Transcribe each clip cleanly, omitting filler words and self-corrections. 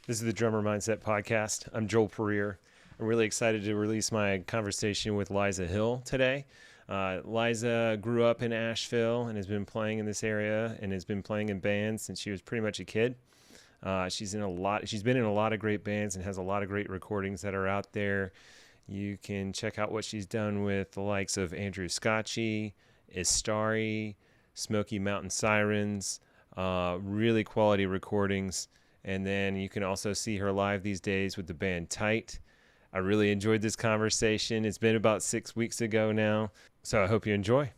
This is the Drummer Mindset Podcast. I'm Joel Pereira. I'm really excited to release my conversation with Eliza Hill today. Eliza grew up in Asheville and has been playing in this area and has been playing in bands since she was pretty much a kid. She's been in a lot of great bands and has a lot of great recordings that are out there. You can check out what she's done with the likes of Andrew Scotchie, Istari, Smoky Mountain Sirens, really quality recordings. And then you can also see her live these days with the band Tight. I really enjoyed this conversation. It's been about 6 weeks ago now, so I hope you enjoy.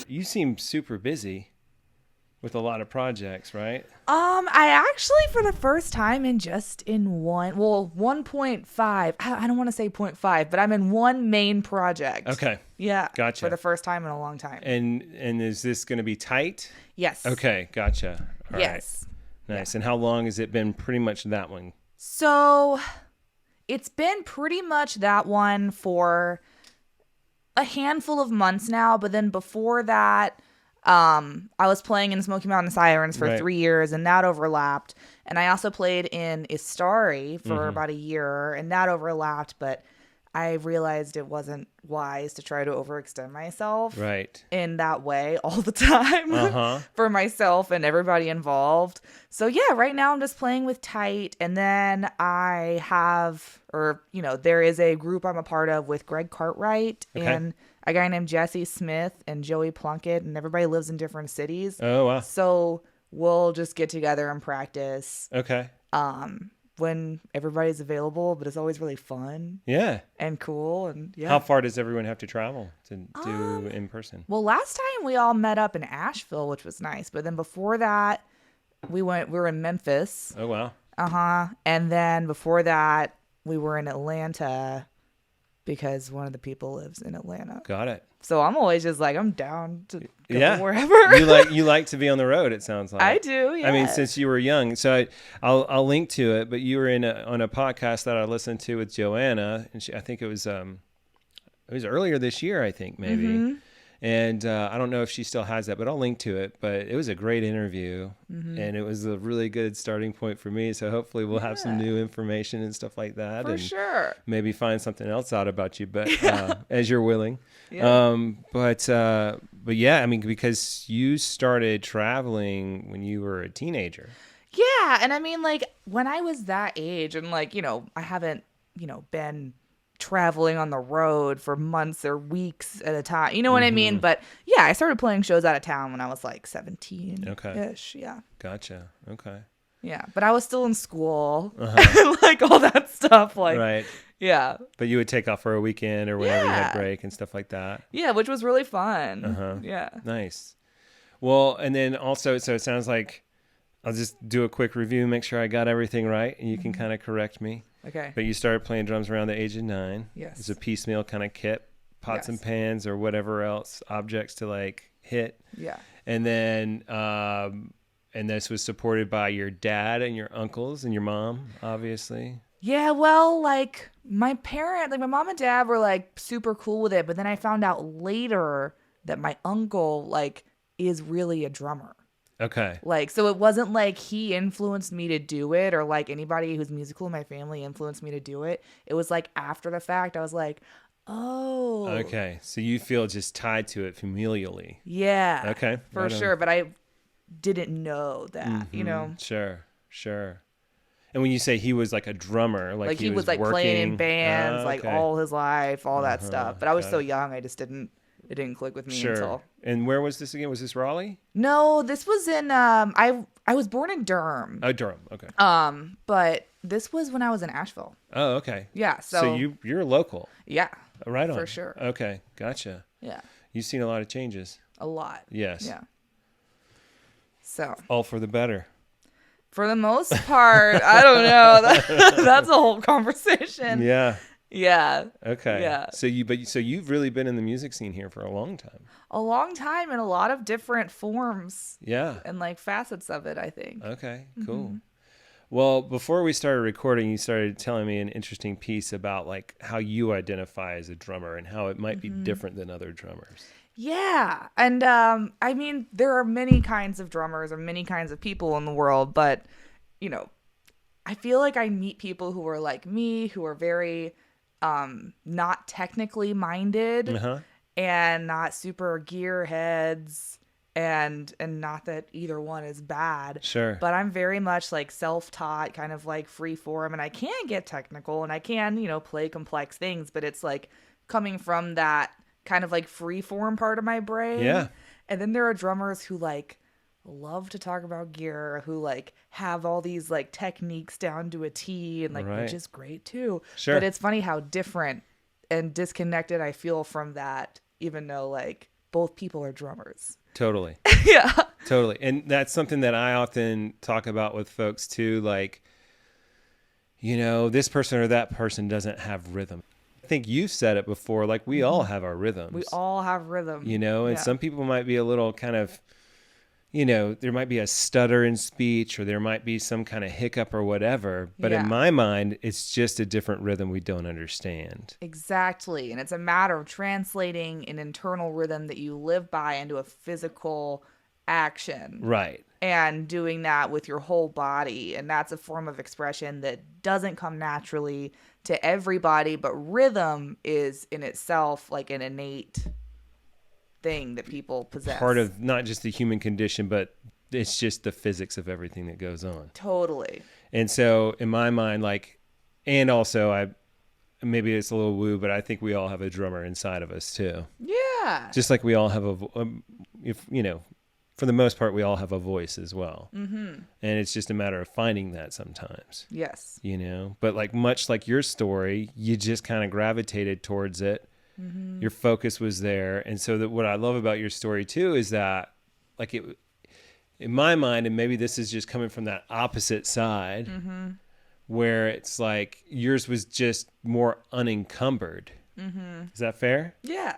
You seem super busy with a lot of projects, right? I actually, for the first time in 1.5, I don't want to say 0.5, but I'm in one main project. Okay. Yeah. Gotcha. For the first time in a long time. And is this going to be Tight? Yes. Okay, gotcha. All yes. Right. Nice. Yeah. And how long has it been pretty much that one? So it's been pretty much that one for a handful of months now, but then before that, I was playing in Smoky Mountain Sirens for 3 years, and that overlapped. And I also played in Istari for about a year, and that overlapped. But I realized it wasn't wise to try to overextend myself in that way all the time for myself and everybody involved. So yeah, right now I'm just playing with Tight, and then I have, there is a group I'm a part of with Greg Cartwright and a guy named Jesse Smith and Joey Plunkett, and everybody lives in different cities. Oh, wow. So we'll just get together and practice. Okay. When everybody's available, but it's always really fun. Yeah. And cool. And yeah. How far does everyone have to travel to do in person? Well, last time we all met up in Asheville, which was nice. But then before that, we were in Memphis. Oh, wow. And then before that, we were in Atlanta because one of the people lives in Atlanta. Got it. So I'm always just like, I'm down to go wherever. You like to be on the road, it sounds like. I do, yeah. I mean, since you were young. So I'll link to it, but you were on a podcast that I listened to with Joanna, and I think it was earlier this year, I think, maybe. Mm-hmm. And I don't know if she still has that, but I'll link to it. But it was a great interview, and it was a really good starting point for me. So hopefully we'll have some new information and stuff like that. For sure. Maybe find something else out about you, but as you're willing. Yeah. But yeah, I mean, because you started traveling when you were a teenager. Yeah, and I mean, like, when I was that age, and like, I haven't, been traveling on the road for months or weeks at a time. You know what I mean? But yeah, I started playing shows out of town when I was like 17-ish. Okay. Yeah. Gotcha. Okay. Yeah, but I was still in school and like all that stuff. Like, right. Yeah. But you would take off for a weekend or whenever you had break and stuff like that. Yeah, which was really fun. Yeah. Nice. Well, and then also, so it sounds like I'll just do a quick review, make sure I got everything right, and you can kind of correct me. Okay. But you started playing drums around the age of 9. Yes. It's a piecemeal kind of kit, pots and pans or whatever else, objects to like hit. Yeah. And then, and this was supported by your dad and your uncles and your mom, obviously. Yeah, well, like my mom and dad were like super cool with it, but then I found out later that my uncle like is really a drummer. Okay. Like, so it wasn't like he influenced me to do it or like anybody who's musical in my family influenced me to do it. It was like after the fact, I was like, oh. Okay. So you feel just tied to it familially. Yeah. Okay. For sure. But I didn't know that, Sure. And when you say he was like a drummer, like he was like working, playing in bands like all his life, all that stuff. But I was so young, it didn't click with me until. And where was this again? Was this Raleigh? No, this was in I was born in Durham. Oh, Durham. Okay. But this was when I was in Asheville. Oh, okay. Yeah, so you're local. Yeah. Right on. For sure. Okay, gotcha. Yeah. You've seen a lot of changes. A lot. Yes. Yeah. So. All for the better. For the most part, I don't know. That's a whole conversation. Yeah. Yeah. Okay. Yeah. So you've really been in the music scene here for a long time. A long time in a lot of different forms. Yeah. And like facets of it, I think. Okay. Cool. Well, before we started recording, you started telling me an interesting piece about like how you identify as a drummer and how it might be different than other drummers. Yeah. And I mean, there are many kinds of drummers and many kinds of people in the world, but, you know, I feel like I meet people who are like me, who are very not technically minded Uh-huh. and not super gearheads, and not that either one is bad, Sure. but I'm very much like self-taught, kind of like freeform, and I can get technical and I can, play complex things, but it's like coming from that kind of like freeform part of my brain. Yeah. And then there are drummers who like love to talk about gear, who like have all these like techniques down to a T, and like, which Right. is great too. Sure. But it's funny how different and disconnected I feel from that, even though like both people are drummers. Totally. Yeah. Totally. And that's something that I often talk about with folks too. Like, this person or that person doesn't have rhythm. I think you've said it before, like we all have our rhythms. We all have rhythm. And Yeah. some people might be a little kind of, there might be a stutter in speech, or there might be some kind of hiccup or whatever. But Yeah. in my mind, it's just a different rhythm we don't understand. Exactly. And it's a matter of translating an internal rhythm that you live by into a physical action. Right. And doing that with your whole body. And that's a form of expression that doesn't come naturally to everybody, but rhythm is in itself like an innate thing that people possess. Part of not just the human condition, but it's just the physics of everything that goes on. Totally. And so in my mind, like, and also maybe it's a little woo, but I think we all have a drummer inside of us too. Yeah. Just like we all have for the most part, we all have a voice as well. Mm-hmm. And it's just a matter of finding that sometimes, Yes. but like much like your story, you just kind of gravitated towards it. Mm-hmm. Your focus was there. And so that what I love about your story too, is that like it, in my mind, and maybe this is just coming from that opposite side, Mm-hmm. where it's like yours was just more unencumbered. Mm-hmm. Is that fair? Yeah.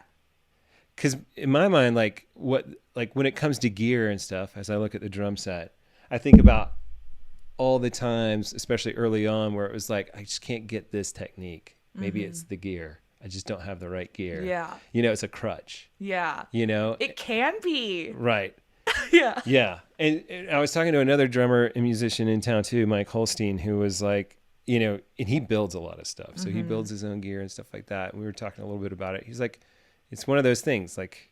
Because in my mind, like when it comes to gear and stuff, as I look at the drum set, I think about all the times, especially early on, where it was like, I just can't get this technique. Maybe Mm-hmm. it's the gear. I just don't have the right gear. Yeah. It's a crutch. Yeah. It can be. right. Yeah. Yeah. And I was talking to another drummer and musician in town too, Mike Holstein, who was like, and he builds a lot of stuff. So he builds his own gear and stuff like that. And we were talking a little bit about it. He's like, it's one of those things, like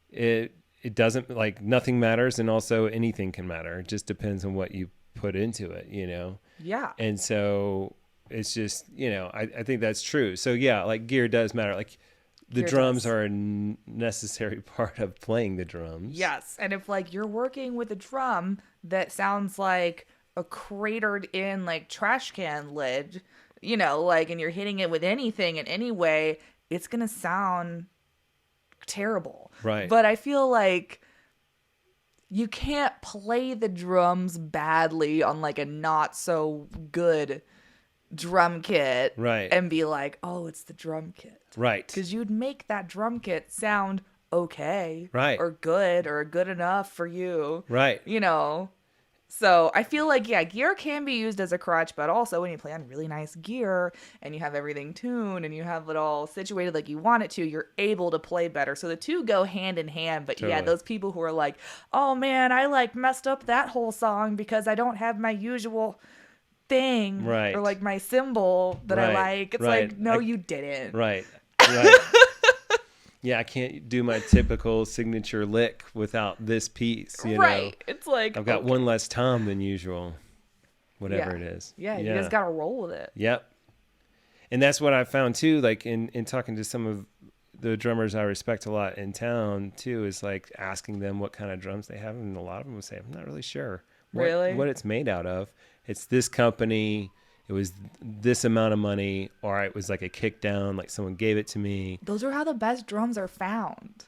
it doesn't, like, nothing matters, and also anything can matter. It just depends on what you put into it, Yeah. And so it's just, I think that's true. So yeah, like gear does matter. Like the Gear drums does. are a necessary part of playing the drums. Yes. And if like you're working with a drum that sounds like a cratered in like trash can lid, like, and you're hitting it with anything in any way, it's going to sound terrible. Right. But I feel like you can't play the drums badly on like a not so good drum kit, Right. and be like, oh, it's the drum kit. Right. Because you'd make that drum kit sound okay. Right. Or good, or good enough for you. Right. So I feel like, yeah, gear can be used as a crutch, but also when you play on really nice gear and you have everything tuned and you have it all situated like you want it to, you're able to play better. So the two go hand in hand. But yeah, Totally. those people who are like, oh man, I like messed up that whole song because I don't have my usual thing, Right. or like my symbol that I Right. like. It's Right. like, no, you didn't. Right. Right. Yeah, I can't do my typical signature lick without this piece, Right. It's like, I've got okay. one less tom than usual, whatever Yeah. it is. Yeah, you just got to roll with it. Yep. And that's what I found too, like in talking to some of the drummers I respect a lot in town too, is like asking them what kind of drums they have. And a lot of them would say, I'm not really sure Really? what it's made out of. It's this company. It was this amount of money, or it was like a kick down, like someone gave it to me. Those are how the best drums are found.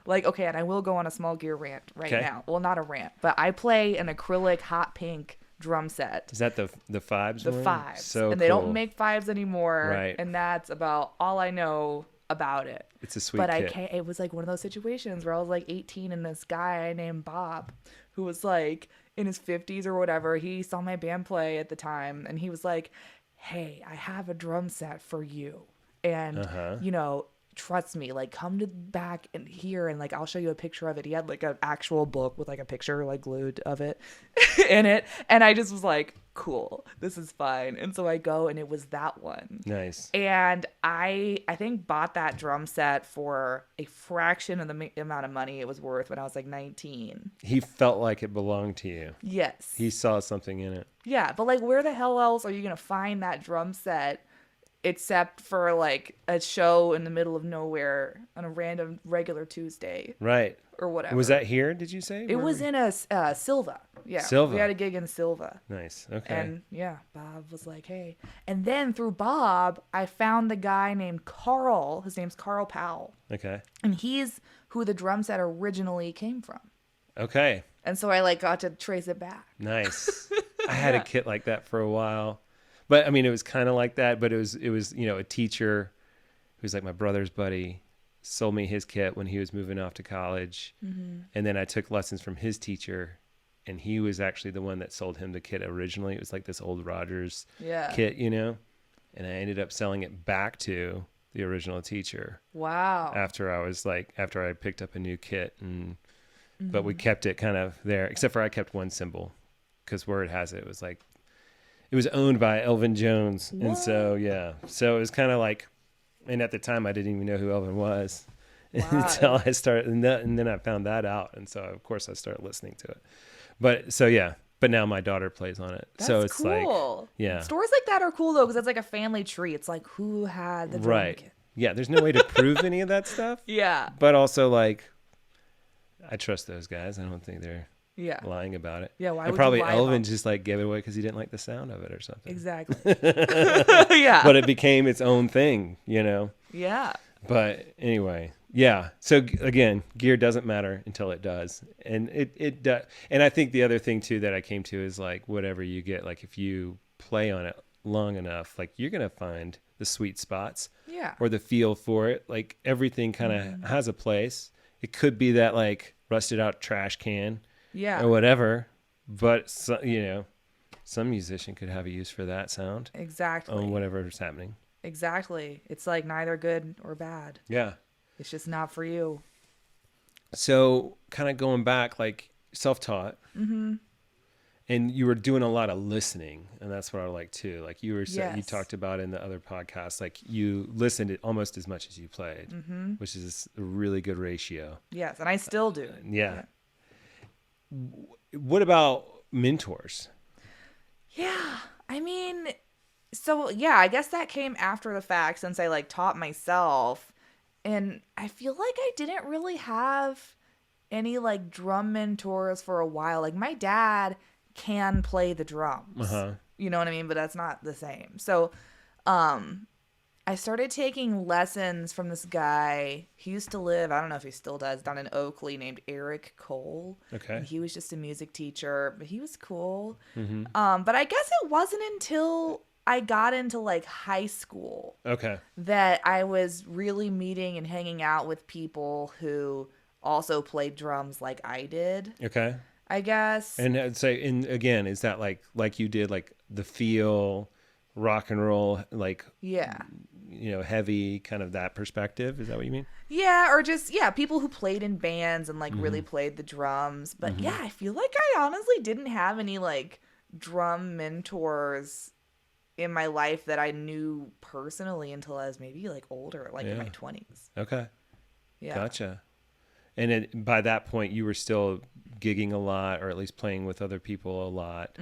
Like, okay, and I will go on a small gear rant right Okay. now. Well, not a rant, but I play an acrylic hot pink drum set. Is that the fives? The one? fives. So and they cool. don't make fives anymore. Right. And that's about all I know about it. It's a sweet But kit. it was like one of those situations where I was like 18 and this guy named Bob, who was like in his 50s or whatever, he saw my band play at the time and he was like, hey, I have a drum set for you. And, Uh-huh. trust me, like come to back and here and like I'll show you a picture of it. He had like an actual book with like a picture like glued of it in it. And I just was like, cool, this is fine. And so I go and it was that one. Nice. And I think bought that drum set for a fraction of the amount of money it was worth when I was like 19. He felt like it belonged to you. Yes. He saw something in it. Yeah, but like where the hell else are you going to find that drum set except for like a show in the middle of nowhere on a random regular Tuesday? Right. Or whatever. Was that here, did you say? It was in a Silva. Yeah. Silva. We had a gig in Silva. Nice. Okay. And yeah, Bob was like, hey. And then through Bob, I found the guy named Carl. His name's Carl Powell. Okay. And he's who the drum set originally came from. Okay. And so I like got to trace it back. Nice. I had a kit like that for a while. But I mean, it was kind of like that, but it was, a teacher who's like my brother's buddy sold me his kit when he was moving off to college. Mm-hmm. And then I took lessons from his teacher, and he was actually the one that sold him the kit originally. It was like this old Rogers kit, and I ended up selling it back to the original teacher. Wow. After I picked up a new kit, but we kept it kind of there, except for I kept one cymbal, because word has it, it was owned by Elvin Jones. What? And so it was kind of like, and at the time I didn't even know who Elvin was until I started, and then I found that out, and so of course I started listening to it. But now my daughter plays on it. That's so it's cool. Like, stories like that are cool though, because it's like a family tree. It's like who had the drum kit. Yeah, there's no way to prove any of that stuff. Yeah. But also like, I trust those guys. I don't think they're lying about it. Yeah, why and would probably you lie Elvin about just like gave it away because he didn't like the sound of it or something. Exactly. Yeah. But it became its own thing, Yeah. But anyway, yeah. So again, gear doesn't matter until it does, and it does. And I think the other thing too that I came to is like whatever you get, like if you play on it long enough, like you're gonna find the sweet spots, or the feel for it. Like everything kind of has a place. It could be that like rusted out trash can, or whatever. But some musician could have a use for that sound. Exactly. On whatever's happening. Exactly. It's like neither good or bad. Yeah. It's just not for you. So kind of going back, like self-taught. Mm-hmm. And you were doing a lot of listening, and that's what I like too. Like you were saying, you talked about in the other podcast, like you listened almost as much as you played, which is a really good ratio. Yes, and I still do. Yeah. What about mentors? Yeah, I mean, so yeah, I guess that came after the fact since I like taught myself, and I feel like I didn't really have any like drum mentors for a while. Like my dad can play the drums. You know what I mean? But that's not the same. So I started taking lessons from this guy. He used to live, I don't know if he still does, down in Oakley, named Eric Cole. Okay. And he was just a music teacher, but he was cool. But I guess it wasn't until I got into like high school that I was really meeting and hanging out with people who also played drums like I did. Okay. I guess. And I'd say, and again, is that like you did, like the feel, rock and roll, like heavy, kind of that perspective? Is that what you mean? Yeah, or just people who played in bands and like really played the drums. But I feel like I honestly didn't have any like drum mentors in my life that I knew personally until I was maybe like older, like in my 20s. Okay. Yeah. Gotcha. And by that point, you were still gigging a lot, or at least playing with other people a lot.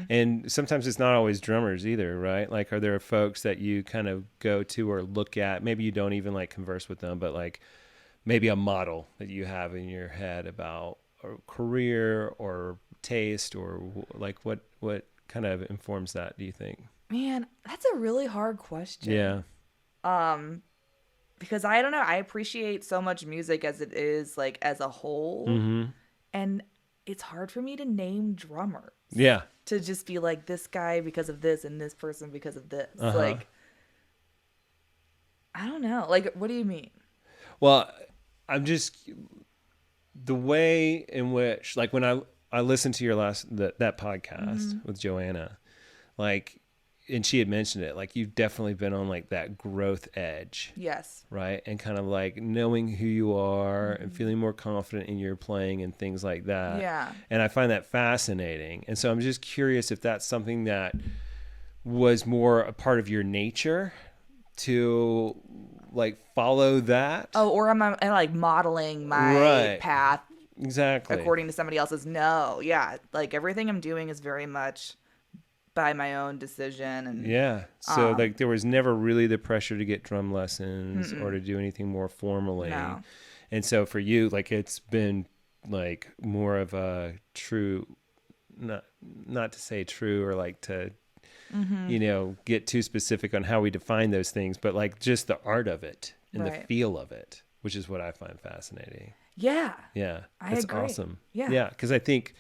And sometimes it's not always drummers either, right? Like, are there folks that you kind of go to or look at? Maybe you don't even like converse with them, but like maybe a model that you have in your head about a career or taste, or like what kind of informs that, do you think? Man, that's a really hard question. Yeah. Because I don't know, I appreciate so much music as it is, like, as a whole. And it's hard for me to name drummers. Yeah. To just be like, this guy because of this and this person because of this. Like, I don't know. Like, what do you mean? Well, I'm just, the way in which, like, when I listened to your that podcast with Joanna, like, and she had mentioned it, like you've definitely been on like that growth edge. Yes. Right. And kind of like knowing who you are and feeling more confident in your playing and things like that. Yeah. And I find that fascinating. And so I'm just curious if that's something that was more a part of your nature to like follow that. Oh, or am I like modeling my path exactly according to somebody else's? No. Yeah. Like everything I'm doing is very much by my own decision. And yeah. So like there was never really the pressure to get drum lessons or to do anything more formally. No. And so for you, like it's been like more of a true, not to say true or like to, you know, get too specific on how we define those things, but like just the art of it and the feel of it, which is what I find fascinating. Yeah. Yeah. I agree. Awesome. Yeah. Yeah. Cause I think,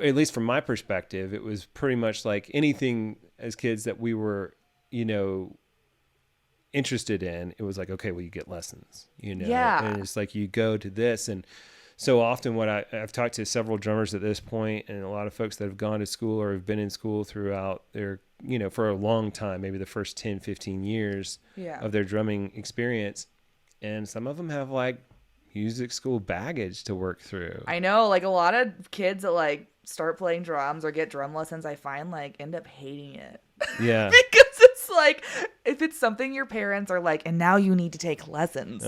at least from my perspective, it was pretty much like anything as kids that we were, you know, interested in. It was like, okay, well, you get lessons, you know, and it's like you go to this. And so often what I've talked to several drummers at this point and a lot of folks that have gone to school or have been in school throughout their, you know, for a long time, maybe the first 10, 15 years of their drumming experience. And some of them have like music school baggage to work through. I know, like a lot of kids that like start playing drums or get drum lessons, I find like end up hating it. Yeah. Because it's like, if it's something your parents are like, and now you need to take lessons.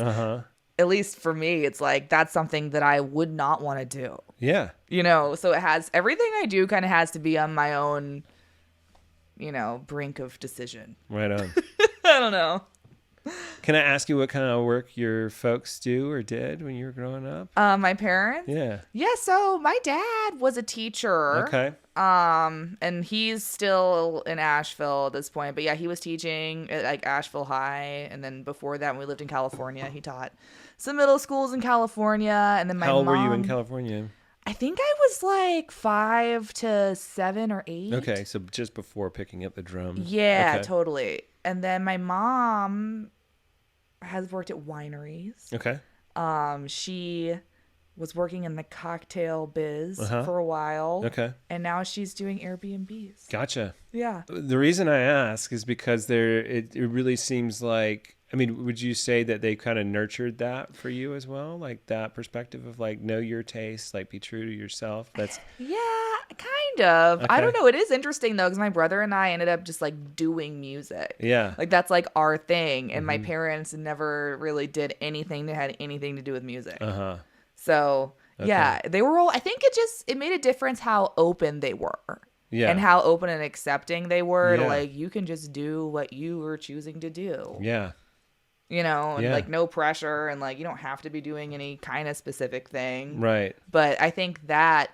At least for me, it's like, that's something that I would not want to do. Yeah. You know, so it has, everything I do kind of has to be on my own, you know, brink of decision. Right on. I don't know. Can I ask you what kind of work your folks do or did when you were growing up? My parents? Yeah. Yeah, so my dad was a teacher. Okay. And he's still in Asheville at this point. But yeah, he was teaching at like Asheville High. And then before that, when we lived in California, he taught some middle schools in California. And then my How old mom, were you in California? I think I was like 5 to 7 or 8. Okay, so just before picking up the drum. Yeah, okay. Totally. And then my mom has worked at wineries. Okay. She was working in the cocktail biz for a while. Okay. And now she's doing Airbnbs. Gotcha. Yeah. The reason I ask is because it really seems like, I mean, would you say that they kind of nurtured that for you as well? Like that perspective of like, know your taste, like be true to yourself. That's yeah, kind of. Okay. I don't know. It is interesting though, because my brother and I ended up just like doing music. Yeah. Like that's like our thing. And my parents never really did anything that had anything to do with music. So yeah, they were all, I think it made a difference how open they were. Yeah. And how open and accepting they were to like, you can just do what you were choosing to do. Yeah. You know, and like no pressure and like you don't have to be doing any kind of specific thing. Right. But I think that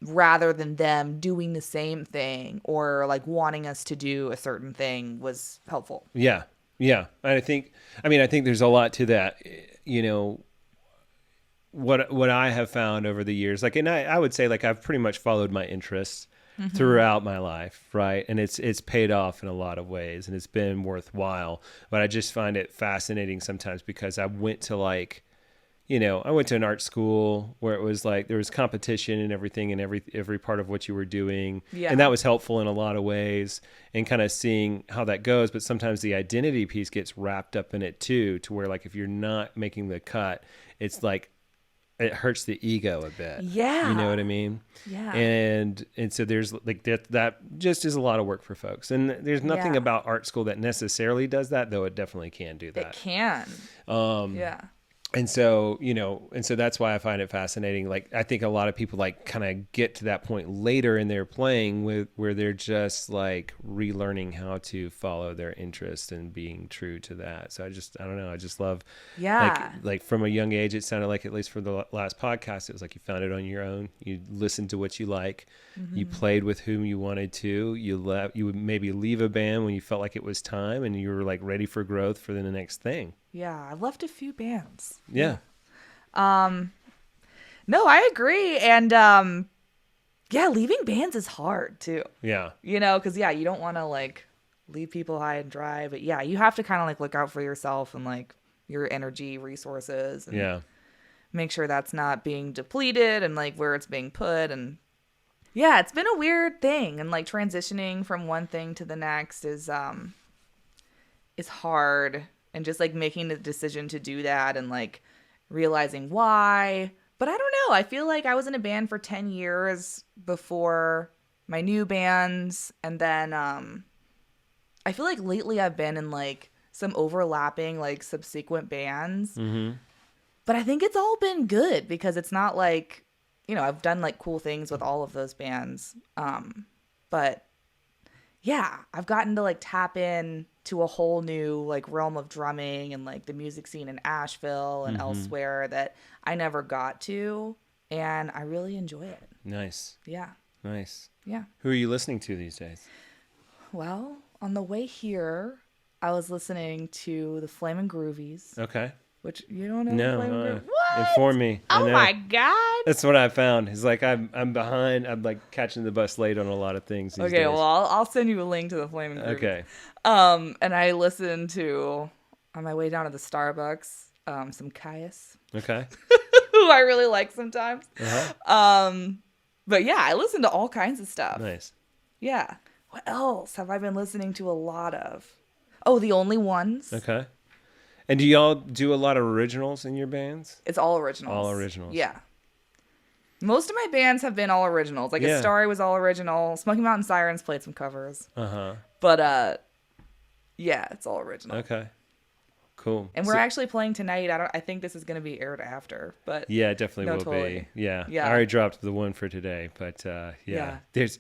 rather than them doing the same thing or like wanting us to do a certain thing was helpful. Yeah. Yeah. And I think there's a lot to that, you know, what I have found over the years, like, and I would say like I've pretty much followed my interests throughout my life, right? And it's paid off in a lot of ways and it's been worthwhile. But I just find it fascinating sometimes because I went to like, you know, I went to an art school where it was like there was competition and everything in every part of what you were doing. Yeah. And that was helpful in a lot of ways and kind of seeing how that goes. But sometimes the identity piece gets wrapped up in it too, to where like if you're not making the cut, it's like it hurts the ego a bit. Yeah. You know what I mean? Yeah. And so there's like that just is a lot of work for folks. And there's nothing about art school that necessarily does that, though it definitely can do that. It can. Yeah. And so, you know, and so that's why I find it fascinating. Like, I think a lot of people like kind of get to that point later in their playing where they're just like relearning how to follow their interest and being true to that. So I don't know. I just love, like from a young age, it sounded like, at least for the last podcast, it was like you found it on your own. You listened to what you like. You played with whom you wanted to. You would maybe leave a band when you felt like it was time and you were like ready for growth for the next thing. Yeah, I left a few bands. Yeah. No, I agree. And leaving bands is hard too. Yeah. You know, because you don't want to like leave people high and dry, but you have to kind of like look out for yourself and like your energy resources and make sure that's not being depleted and like where it's being put. And Yeah, it's been a weird thing, and like transitioning from one thing to the next is hard, and just like making the decision to do that and like realizing why. But I don't know. I feel like I was in a band for 10 years before my new bands, and then I feel like lately I've been in like some overlapping like subsequent bands. Mm-hmm. But I think it's all been good because it's not like, I've done like cool things with all of those bands. But yeah, I've gotten to like tap in to a whole new like realm of drumming and like the music scene in Asheville and elsewhere that I never got to, and I really enjoy it. Nice. Yeah. Nice. Yeah. Who are you listening to these days? Well, on the way here, I was listening to the Flamin' Groovies. Okay. Which you don't know? No. Flamin' Groovies? What? Inform me. Oh my God. That's what I found. It's like I'm behind. I'm like catching the bus late on a lot of things these Okay, days. well, I'll send you a link to the Flamin' Groovies. Okay. And I listened to, on my way down to the Starbucks, some Caius. Okay. Who I really like sometimes. Uh-huh. But yeah, I listen to all kinds of stuff. Nice. Yeah. What else have I been listening to a lot of? Oh, The Only Ones. Okay. And do y'all do a lot of originals in your bands? It's all originals. All originals. Yeah. Most of my bands have been all originals. Like Yeah. Istari was all original. Smoky Mountain Sirens played some covers. Uh-huh. But yeah, it's all original. Okay. Cool. And we're actually playing tonight. I think this is going to be aired after, but Yeah, it definitely No, will totally. be. Yeah. Yeah. I already dropped the one for today, but Yeah. there's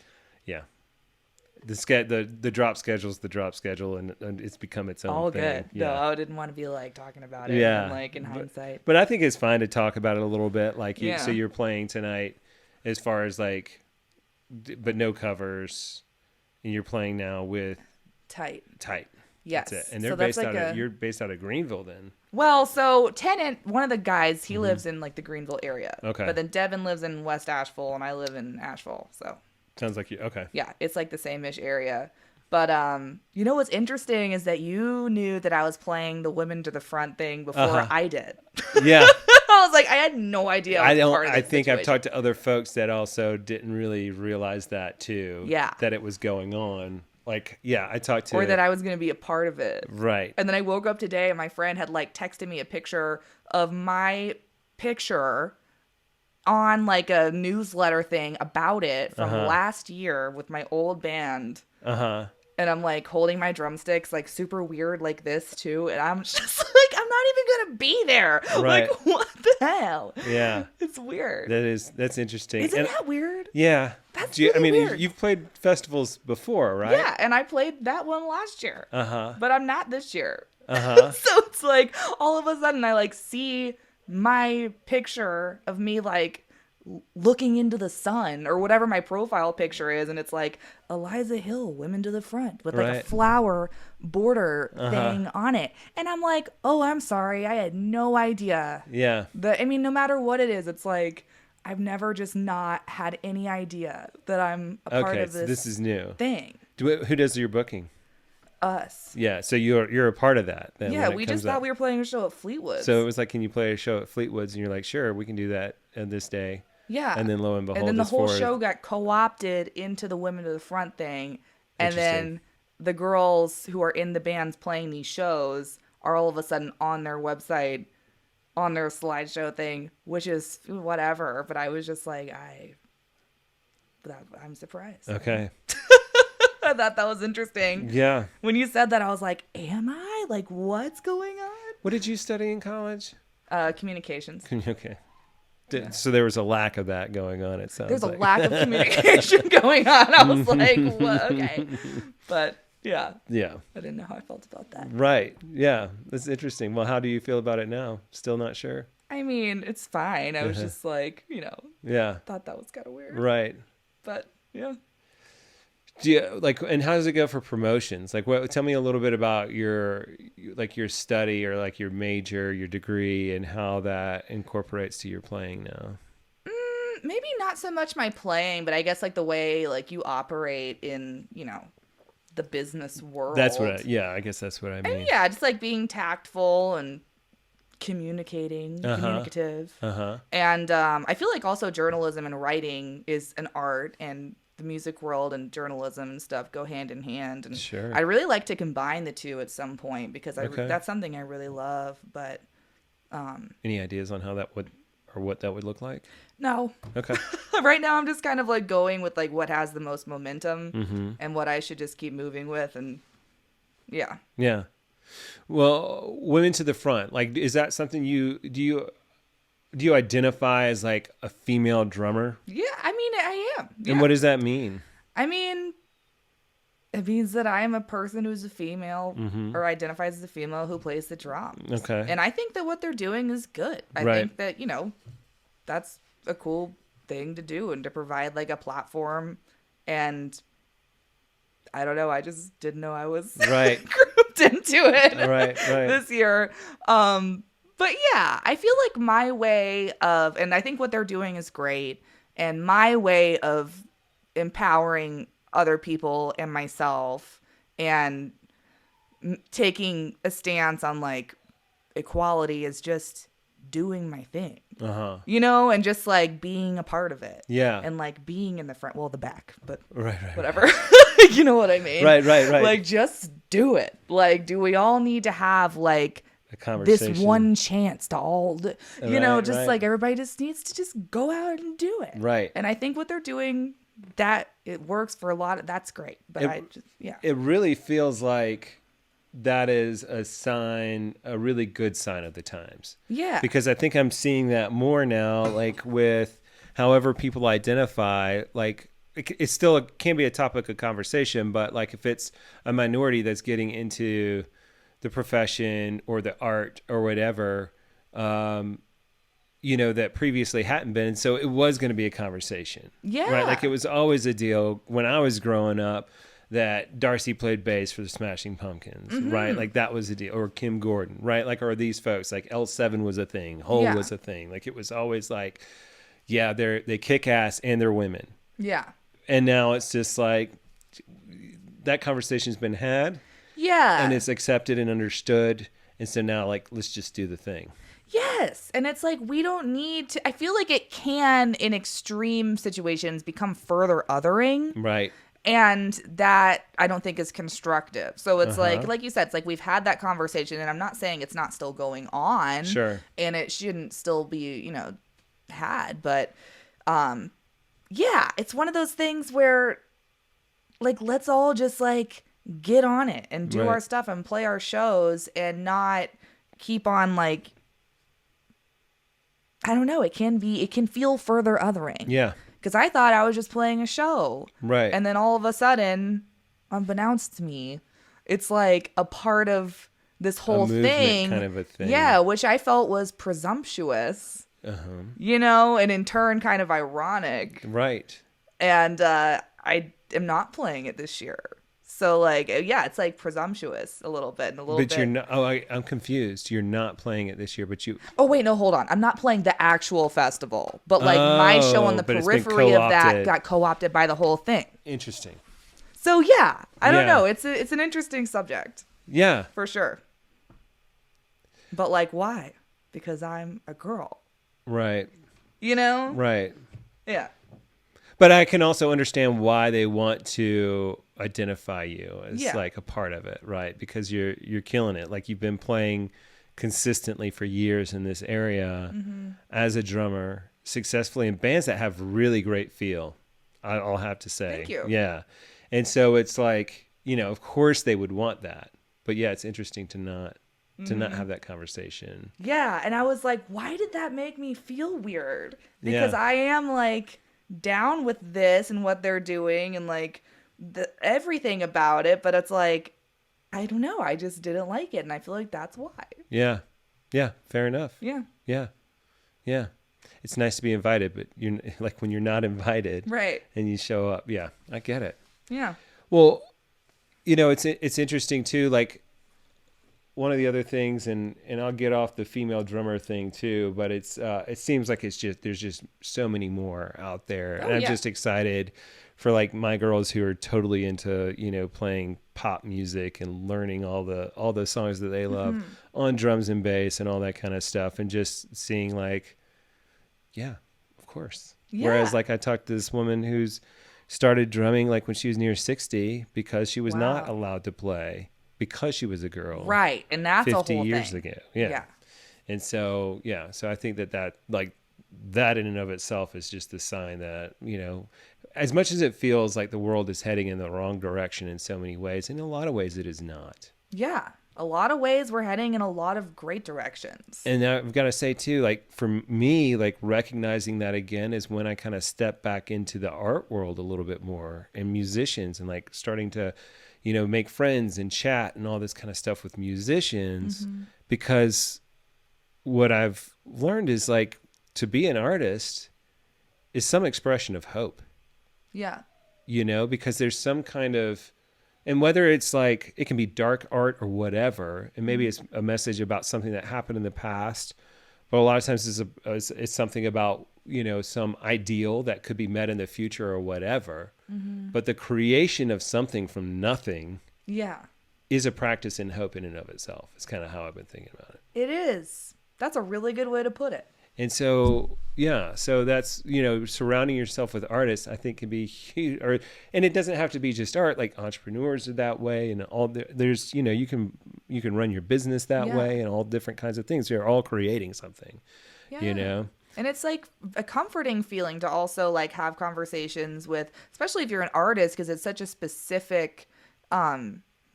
the drop schedule's the drop schedule, and it's become its own all thing. good. Yeah. No, I didn't want to be like talking about it. Yeah. And, like in hindsight. But I think it's fine to talk about it a little bit. Like, Yeah. so you're playing tonight, as far as like, but no covers, and you're playing now with Tight. Yes. That's it. And they're So that's based like out of you're based out of Greenville then. Well, so Tennant, one of the guys, he lives in like the Greenville area. Okay. But then Devin lives in West Asheville, and I live in Asheville. So Sounds like you. Okay. yeah, it's like the same-ish area. But you know what's interesting is that you knew that I was playing the women to the front thing before I did. Yeah. I was like, I had no idea. I don't. Part of I this think I've situation. talked to other folks that also didn't really realize that too. Yeah. That it was going on. Like, yeah, I talked to. Or that I was going to be a part of it. Right. And then I woke up today and my friend had like texted me a picture of my picture on like a newsletter thing about it from last year with my old band. Uh-huh. And I'm like holding my drumsticks like super weird like this too. And I'm just like, I'm not even going to be there. Right. Like, what the hell? Yeah. It's weird. That's interesting. Isn't And- that weird? Yeah. That's I really mean, weird. you've played festivals before, right? Yeah. And I played that one last year. Uh-huh. But I'm not this year. Uh-huh. So it's like all of a sudden I like see my picture of me like looking into the sun or whatever my profile picture is, and it's like Eliza Hill, women to the front with like a Right. flower border thing on it. And I'm like, oh, I'm sorry. I had no idea. Yeah. I mean, no matter what it is, it's like I've never just not had any idea that I'm a part Okay. of So this this is new. thing. Who does your booking? Us. Yeah. So you're a part of that. Then Yeah, when it we comes just thought up. we were playing a show at Fleetwood. So it was like, can you play a show at Fleetwood's? And you're like, sure, we can do that on this day. yeah. And then lo and behold, And then the it's whole for- show got co-opted into the women to the front thing. And Interesting. then the girls who are in the bands playing these shows are all of a sudden on their website, on their slideshow thing, which is whatever. But I was just like, I'm surprised. Okay. I thought that was interesting. Yeah. When you said that, I was like, am I? Like, what's going on? What did you study in college? Communications. Okay. So there was a lack of that going on, it sounds There's a like. lack of communication going on. I was like, well, okay. But yeah, Yeah. I didn't know how I felt about that. Right. Yeah. That's interesting. Well, how do you feel about it now? Still not sure? I mean, it's fine. I was just like, Yeah. thought that was kind of weird. Right. But yeah. Do you like, and how does it go for promotions? Like, tell me a little bit about your study or like your major, your degree, and how that incorporates to your playing now. Maybe not so much my playing, but I guess like the way like you operate in, the business world. That's what I guess that's what I mean. And yeah, just like being tactful and communicative. Uh-huh. And I feel like also journalism and writing is an art, and the music world and journalism and stuff go hand in hand. And Sure. I really like to combine the two at some point because Okay. that's something I really love. But Any ideas on how that would, or what that would look like? no, Okay. right now I'm just kind of like going with like what has the most momentum Mm-hmm. and what I should just keep moving with. And yeah. Yeah. Well, women to the front. Like, is that something do you identify as like a female drummer? Yeah, I mean, I am. Yeah. And what does that mean? I mean, it means that I am a person who's a female or identifies as a female who plays the drums. Okay. And I think that what they're doing is good. I Right. think that, that's a cool thing to do and to provide like a platform. And I don't know, I just didn't know I was Right. grouped into it Right. this year. But yeah, I feel like my way of, and I think what they're doing is great, and my way of empowering other people and myself and taking a stance on like equality is just doing my thing, Uh-huh. and just like being a part of it. Yeah. And like being in the front, well, the back, but Right. whatever. You know what I mean? Right. Like, just do it. Like, do we all need to have like A conversation. this one chance to all, just Right. like everybody just needs to just go out and do it. Right. And I think what they're doing, that it works for a lot of, that's great. But It really feels like that is a really good sign of the times. Yeah. Because I think I'm seeing that more now, like with however people identify, like it still can be a topic of conversation, but like if it's a minority that's getting into the profession or the art or whatever, that previously hadn't been. So it was going to be a conversation. Yeah. Right. Like it was always a deal when I was growing up that Darcy played bass for the Smashing Pumpkins, right? Like that was a deal. Or Kim Gordon, right? Like, or these folks, like L7 was a thing. Hole Yeah. was a thing. Like it was always like, yeah, they kick ass and they're women. Yeah. And now it's just like that conversation's been had. Yeah. And it's accepted and understood. And so now, like, let's just do the thing. Yes. And it's like, we don't need to, I feel like it can, in extreme situations, become further othering. Right. And that I don't think is constructive. So it's like you said, it's like we've had that conversation, and I'm not saying it's not still going on. Sure. And it shouldn't still be, had. But yeah, it's one of those things where like, let's all just like get on it and do Right. our stuff and play our shows and not keep on like, I don't know, it can feel further othering. Yeah. Because I thought I was just playing a show. Right. And then all of a sudden, unbeknownst to me, it's like a part of this whole movement thing. kind of a thing. Yeah, which I felt was presumptuous, and in turn kind of ironic. Right. And I am not playing it this year. So, like, yeah, it's like presumptuous a little bit. But you're not, I'm confused. You're not playing it this year, but you. Oh, wait, no, hold on. I'm not playing the actual festival. But, like, my show on the but it's been periphery of that co-opted. got co-opted by the whole thing. Interesting. So, yeah, I don't Yeah. know. It's an interesting subject, Yeah. for sure. But, like, why? Because I'm a girl. Right. Right. Yeah. But I can also understand why they want to identify you as Yeah. like a part of it, right? Because you're killing it. Like you've been playing consistently for years in this area as a drummer, successfully in bands that have really great feel. I'll have to say. Thank you. Yeah. And so it's like, of course they would want that. But yeah, it's interesting to not have that conversation. Yeah, and I was like, why did that make me feel weird? Because Yeah. I am, like, down with this and what they're doing and, like, everything about it, but it's like, I don't know, I just didn't like it, and I feel like that's why. Yeah. Yeah, fair enough. Yeah. Yeah. Yeah. It's nice to be invited, but you're like when you're not invited Right. and you show up. Yeah, I get it. Yeah. Well, it's interesting too. Like one of the other things, and I'll get off the female drummer thing too, but it seems like there's just so many more out there. And I'm just excited for like my girls who are totally into, playing pop music and learning all the songs that they love on drums and bass and all that kind of stuff, and just seeing like, yeah, of course. Yeah. Whereas like I talked to this woman who's started drumming like when she was near 60 because she was not allowed to play because she was a girl. Right. And that's 50 a whole years thing. ago. Yeah. And so, so I think that like that in and of itself is just the sign that, as much as it feels like the world is heading in the wrong direction in so many ways, in a lot of ways it is not. Yeah. A lot of ways we're heading in a lot of great directions. And I've got to say too, like for me, like recognizing that again is when I kind of step back into the art world a little bit more, and musicians, and like starting to, make friends and chat and all this kind of stuff with musicians, because what I've learned is like to be an artist is some expression of hope. Yeah. Because there's some kind of, and whether it's like, it can be dark art or whatever, and maybe it's a message about something that happened in the past, but a lot of times it's something about, some ideal that could be met in the future or whatever. But the creation of something from nothing is a practice in hope in and of itself. It's kind of how I've been thinking about it. It is. That's a really good way to put it. And so, so that's, surrounding yourself with artists, I think can be huge. And it doesn't have to be just art, like entrepreneurs are that way. And there's, you can run your business that way, and all different kinds of things. You're all creating something, And it's like a comforting feeling to also like have conversations with, especially if you're an artist, because it's such a specific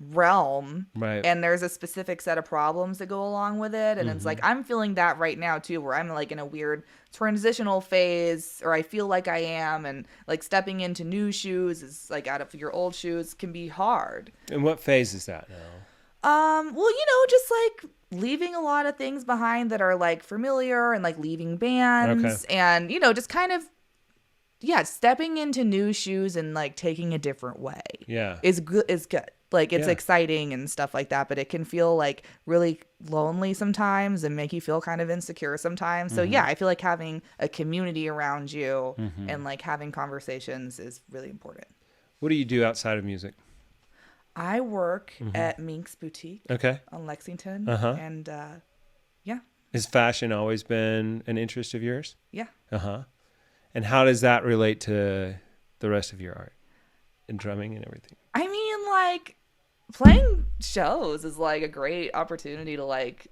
realm, right? And there's a specific set of problems that go along with it, and it's like I'm feeling that right now too, where I'm like in a weird transitional phase, or I feel like I am, and like stepping into new shoes is like out of your old shoes can be hard. And what phase is that now? Well, just like leaving a lot of things behind that are like familiar, and like leaving bands, and just kind of stepping into new shoes and like taking a different way. Is good. Like it's exciting and stuff like that, but it can feel like really lonely sometimes and make you feel kind of insecure sometimes. So I feel like having a community around you and like having conversations is really important. What do you do outside of music? I work at Mink's Boutique on Lexington. And Has fashion always been an interest of yours? Yeah. And how does that relate to the rest of your art and drumming and everything? I mean, like playing shows is like a great opportunity to like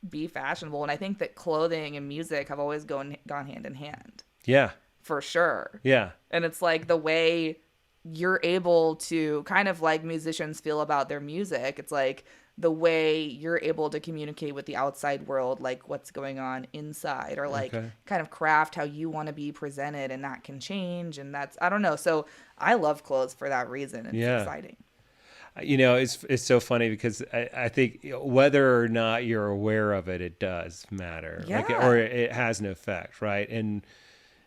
be fashionable. And I think that clothing and music have always gone hand in hand. Yeah. For sure. Yeah. And it's like the way you're able to kind of like musicians feel about their music. It's like the way you're able to communicate with the outside world, like what's going on inside, or like kind of craft how you want to be presented, and that can change. And that's, I don't know. So I love clothes for that reason. It's exciting. It's so funny because I think whether or not you're aware of it, it does matter. Yeah. Or it has an effect, right?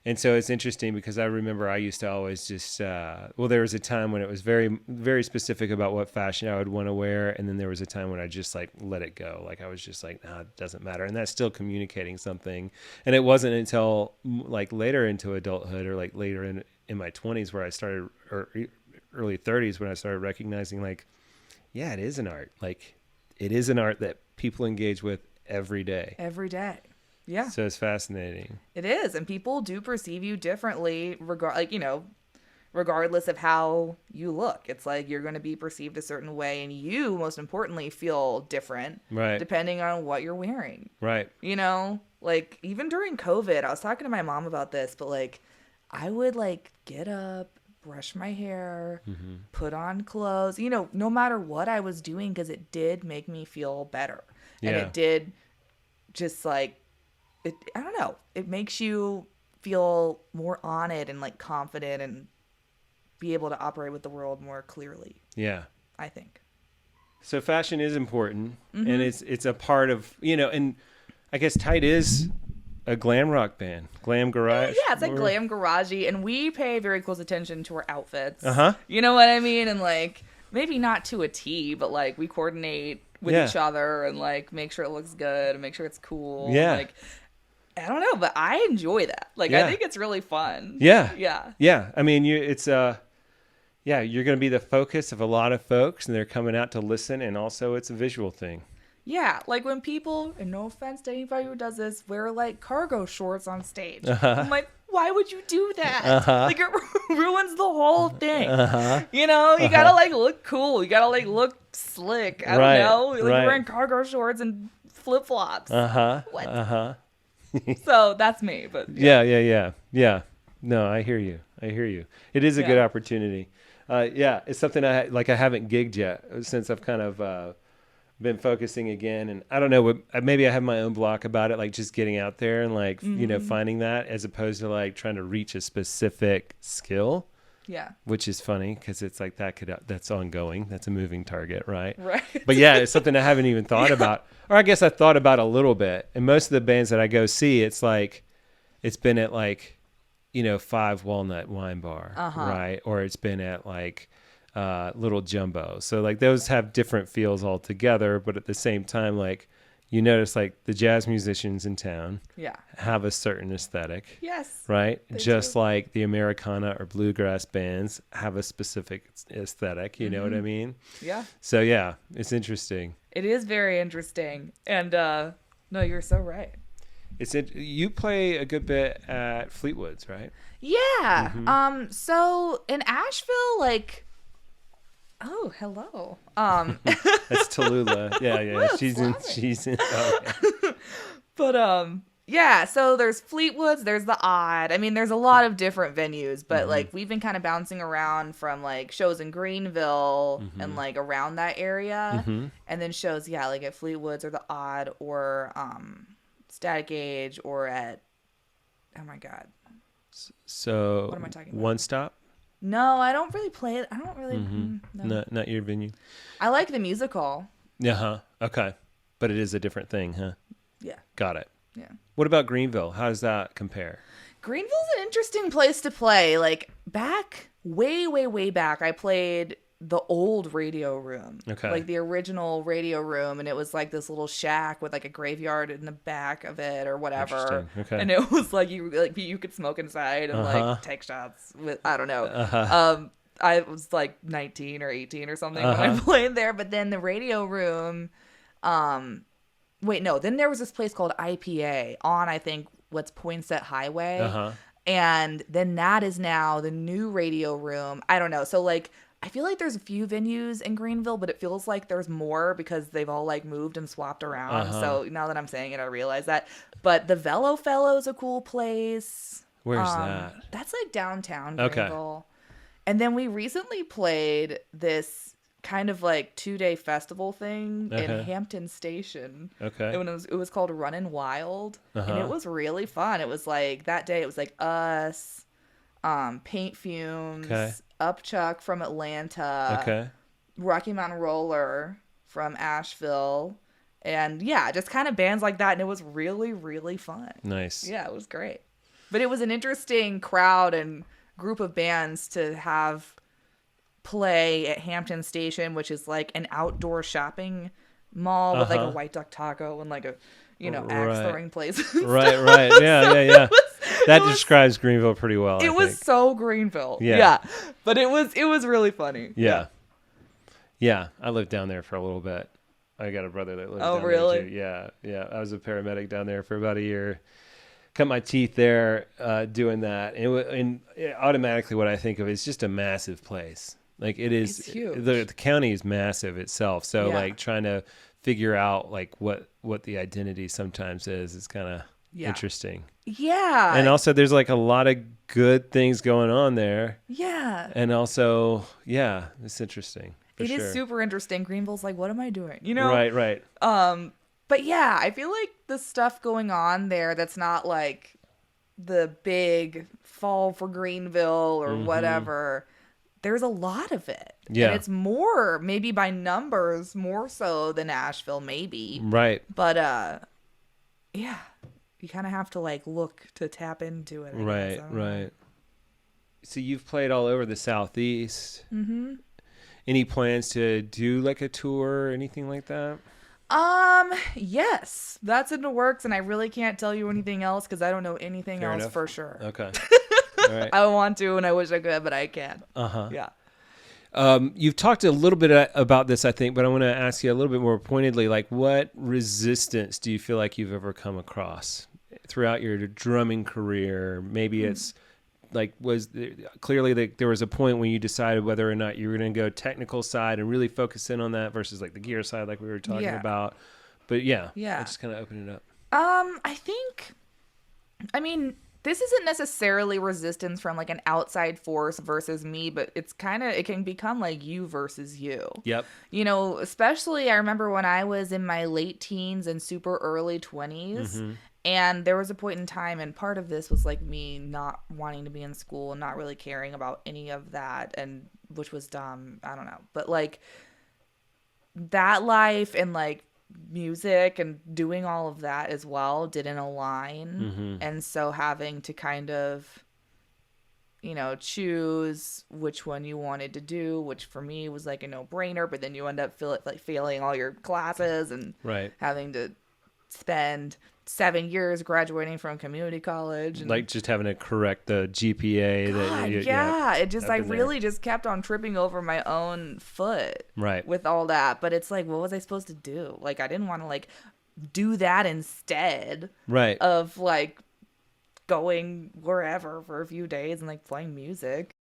And so it's interesting because I remember I used to always just, there was a time when it was very, very specific about what fashion I would want to wear. And then there was a time when I just like let it go. Like I was just like, nah, it doesn't matter. And that's still communicating something. And it wasn't until like later into adulthood, or like later in my 20s where I started, or early 30s when I started recognizing like, yeah, it is an art. Like it is an art that people engage with every day. Every day. Yeah. So it's fascinating. It is. And people do perceive you differently, regardless of how you look. It's like you're going to be perceived a certain way, and you, most importantly, feel different. Right. Depending on what you're wearing. Right. Like even during COVID, I was talking to my mom about this, but like I would like get up, brush my hair, put on clothes, no matter what I was doing, because it did make me feel better. And it did just like, I don't know. It makes you feel more on it and like confident and be able to operate with the world more clearly. Yeah. I think. So fashion is important, and it's a part of, and I guess Tight is a glam rock band, glam garage. Yeah, it's like glam garagey, and we pay very close attention to our outfits. Uh-huh. You know what I mean? And like maybe not to a T, but like we coordinate with Yeah. each other and like make sure it looks good and make sure it's cool. Yeah. And, like, I don't know, but I enjoy that. Like, Yeah. I think it's really fun. Yeah. Yeah. Yeah. I mean, yeah, you're going to be the focus of a lot of folks, and they're coming out to listen, and also it's a visual thing. Yeah, like when people, and no offense to anybody who does this, wear like cargo shorts on stage. I'm like, why would you do that? Like it ruins the whole thing. You know, you gotta like look cool. You gotta like look slick. I Right, don't know. Like right. you're wearing cargo shorts and flip flops. What? Uh-huh. So that's me. But Yeah. No, I hear you. It is a good Yeah. opportunity. Yeah, it's something I haven't gigged yet since I've kind of been focusing again. And I don't know, maybe I have my own block about it, like just getting out there and like, finding that as opposed to like trying to reach a specific skill, yeah. which is funny because it's like that's ongoing. That's a moving target, right? Right. But yeah, it's something I haven't even thought about, or I guess I thought about a little bit. And most of the bands that I go see, it's like, it's been at like, 5 Walnut Wine Bar, right? Or it's been at like Little Jumbo. So like those have different feels altogether, but at the same time, like you notice like the jazz musicians in town Yeah. have a certain aesthetic, Yes. right? They Just do. like the Americana or bluegrass bands have a specific aesthetic, you know what I mean? Yeah. So yeah, it's interesting. It is very interesting. And no, you're so right. You play a good bit at Fleetwood's, right? Yeah. So in Asheville, like, oh, hello. That's Tallulah. Yeah. She's in. Oh, yeah. But yeah, so there's Fleetwood's, there's the Odd. I mean, there's a lot of different venues, but like we've been kind of bouncing around from like shows in Greenville and like around that area, and then shows like at Fleetwood's or the Odd or Static Age or at oh my god. So What am I talking about? One Stop? No, I don't really play it. I don't really no. Not your venue. I like the musical. Yeah. Okay. But it is a different thing, huh? Yeah. Got it. Yeah. What about Greenville? How does that compare? Greenville's an interesting place to play. Like back, way back, I played the old radio room. Okay. Like the original radio room, and it was like this little shack with like a graveyard in the back of it or whatever. Interesting. Okay. And it was like you could smoke inside and like take shots with I don't know. I was like 19 or 18 or something when I played there, but then the radio room wait, no. Then there was this place called IPA on, I think, what's Poinsett Highway. And then that is now the new radio room. I don't know. So, like, I feel like there's a few venues in Greenville, but it feels like there's more because they've all, like, moved and swapped around. So now that I'm saying it, I realize that. But the Velo Fellow's a cool place. Where's that? That's, like, downtown Okay. Greenville. And then we recently played this kind of like 2-day festival thing in Hampton Station. Okay. And it was called Runnin' Wild, and it was really fun. It was like that day. It was like us, Paint Fumes, Upchuck from Atlanta, Rocky Mountain Roller from Asheville, and yeah, just kind of bands like that. And it was really fun. Nice. Yeah, it was great. But it was an interesting crowd and group of bands to have play at Hampton Station, which is like an outdoor shopping mall with like a White Duck Taco and like a axe throwing place. Right. Yeah. That describes Greenville pretty well. It was so Greenville. Yeah. But it was really funny. Yeah. I lived down there for a little bit. I got a brother that lived down really? there too. Yeah. I was a paramedic down there for about a year. Cut my teeth there doing that. And automatically what I think of is just a massive place. Like it is, it's huge. The county is massive itself. So like trying to figure out like what the identity sometimes is kind of interesting. Yeah. And also there's like a lot of good things going on there. Yeah. And also, it's interesting. It is super interesting. Greenville's like, what am I doing? You know? Right. But yeah, I feel like the stuff going on there that's not like the big fall for Greenville or whatever. There's a lot of it. Yeah. And it's more, maybe by numbers, more so than Asheville, maybe. Right. But, yeah. You kind of have to, like, look to tap into it. Right. So you've played all over the Southeast. Any plans to do like a tour or anything like that? Yes, that's in the works, and I really can't tell you anything else because I don't know anything Fair else enough. for sure. Okay. All right. I want to, and I wish I could, but I can't. Uh-huh. Yeah. You've talked a little bit about this, I think, but I want to ask you a little bit more pointedly, like what resistance do you feel like you've ever come across throughout your drumming career? Maybe it's like, there was a point when you decided whether or not you were going to go technical side and really focus in on that versus like the gear side, like we were talking about. But yeah, I just kind of open it up. I mean, this isn't necessarily resistance from like an outside force versus me, but it can become like you versus you. Yep. You know, especially I remember when I was in my late teens and super early 20s. And there was a point in time, and part of this was like me not wanting to be in school and not really caring about any of that, and which was dumb. I don't know. But like that life and like music and doing all of that as well didn't align. And so having to kind of, you know, choose which one you wanted to do, which for me was like a no-brainer, but then you end up failing all your classes and having to spend 7 years graduating from community college and like just having to correct the GPA. It just really just kept on tripping over my own foot with all that. But it's like, what was I supposed to do? Like, I didn't want to like do that instead of like going wherever for a few days and like playing music.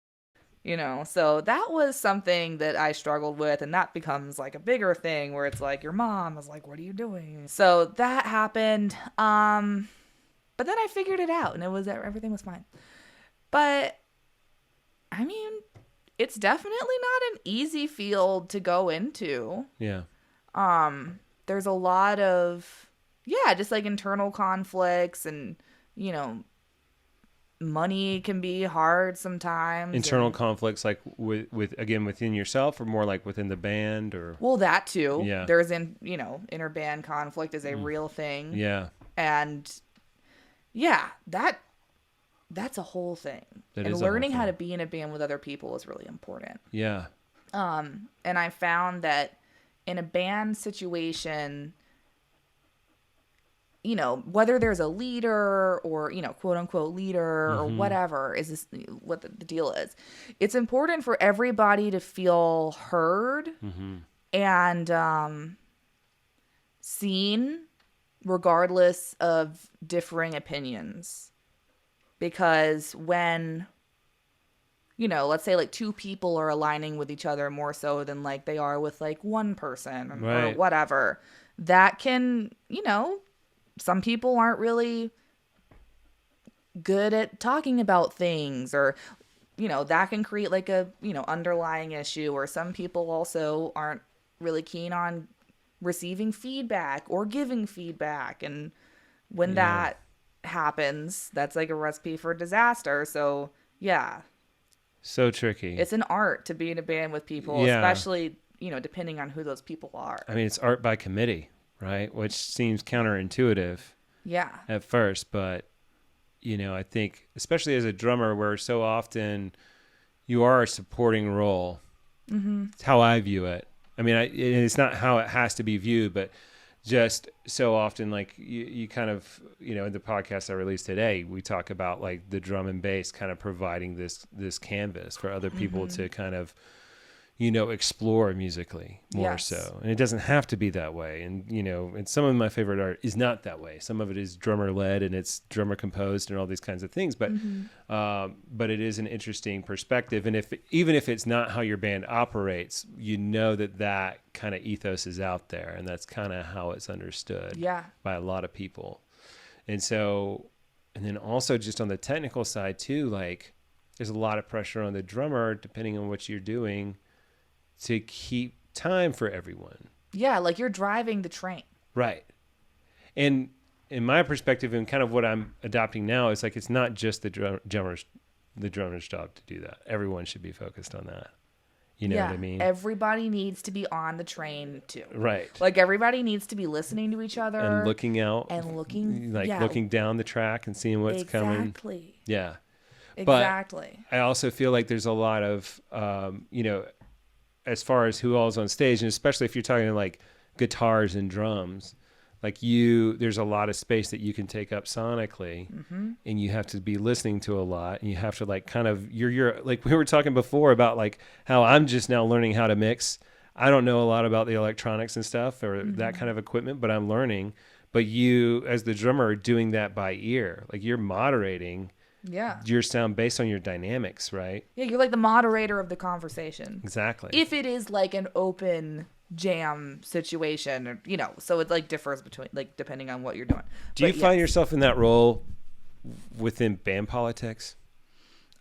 You know, so that was something that I struggled with, and that becomes like a bigger thing where it's like your mom is like, what are you doing? So that happened. But then I figured it out, and everything was fine. But I mean, it's definitely not an easy field to go into. Yeah. There's a lot of just like internal conflicts, and you know, money can be hard sometimes. Internal conflicts, like with again within yourself, or more like within the band, or that too. Yeah, there's inner band conflict is a real thing. Yeah, and that's a whole thing. And learning how to be in a band with other people is really important. Yeah. And I found that in a band situation, you know, whether there's a leader or, you know, quote unquote leader or whatever is this, what the deal is. It's important for everybody to feel heard and seen regardless of differing opinions. Because when, you know, let's say like two people are aligning with each other more so than like they are with like one person or whatever, that can, you know, some people aren't really good at talking about things, or, you know, that can create like a, you know, underlying issue, or some people also aren't really keen on receiving feedback or giving feedback. And when that happens, that's like a recipe for disaster. So, so tricky. It's an art to be in a band with people, especially, you know, depending on who those people are. I mean, it's art by committee. Right, which seems counterintuitive at first, but you know, I think especially as a drummer, where so often you are a supporting role. It's how I view it. I mean, it's not how it has to be viewed, but just so often, like you kind of, you know, in the podcast I released today, we talk about like the drum and bass kind of providing this canvas for other people to kind of, you know, explore musically more so. And it doesn't have to be that way. And, you know, and some of my favorite art is not that way. Some of it is drummer led and it's drummer composed and all these kinds of things. But it is an interesting perspective. And even if it's not how your band operates, you know that kind of ethos is out there, and that's kind of how it's understood by a lot of people. And so, and then also just on the technical side too, like there's a lot of pressure on the drummer, depending on what you're doing, to keep time for everyone. Yeah, like you're driving the train. Right. And in my perspective, and kind of what I'm adopting now, is like it's not just the drummer's job to do that. Everyone should be focused on that. You know what I mean? Everybody needs to be on the train too. Right. Like everybody needs to be listening to each other. And looking out. And looking. Looking down the track and seeing what's coming. Exactly. Yeah. Exactly. But I also feel like there's a lot of, you know, as far as who all's on stage, and especially if you're talking like guitars and drums, like there's a lot of space that you can take up sonically, and you have to be listening to a lot, and you have to like kind of you're like we were talking before about like how I'm just now learning how to mix. I don't know a lot about the electronics and stuff or that kind of equipment, but I'm learning. But you, as the drummer, are doing that by ear. Like you're moderating your sound based on your dynamics, right? Yeah, you're like the moderator of the conversation. Exactly. If it is like an open jam situation, or, so it like differs between like depending on what you're doing. Do you find yourself in that role within band politics?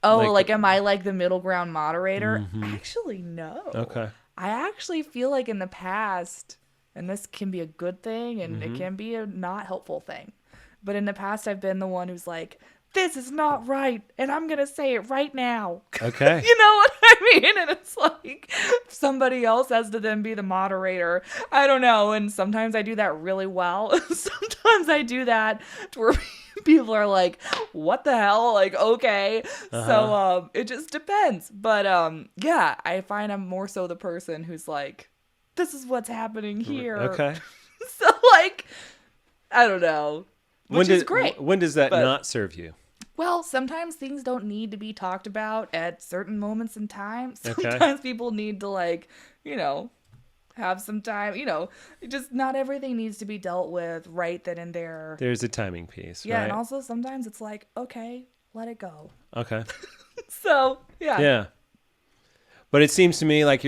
Oh, like am I like the middle ground moderator? Actually, no. Okay. I actually feel like in the past, and this can be a good thing and it can be a not helpful thing, but in the past I've been the one who's like, this is not right, and I'm going to say it right now. Okay. You know what I mean? And it's like somebody else has to then be the moderator. I don't know, and sometimes I do that really well. Sometimes I do that to where people are like, what the hell? Like, okay. So it just depends. But yeah, I find I'm more so the person who's like, this is what's happening here. Okay. So like, I don't know. Which is great. When does that not serve you? Well, sometimes things don't need to be talked about at certain moments in time. Sometimes people need to like, have some time, just not everything needs to be dealt with right then and there. There's a timing piece, yeah, right? and also sometimes it's like, okay, let it go. Okay. So, yeah. Yeah. But it seems to me like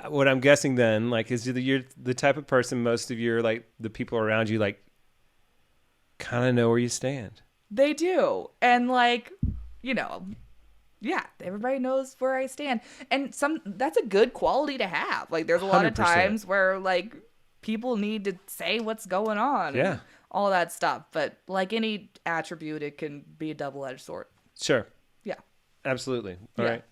what I'm guessing then, like, is you're the type of person most of your, like, the people around you, like, kind of know where you stand. They do. And, like, yeah, everybody knows where I stand. And that's a good quality to have. Like, there's a lot of 100%. times where, like, people need to say what's going on. Yeah. And all that stuff. But, like any attribute, it can be a double-edged sword. Sure. Yeah. Absolutely. All right.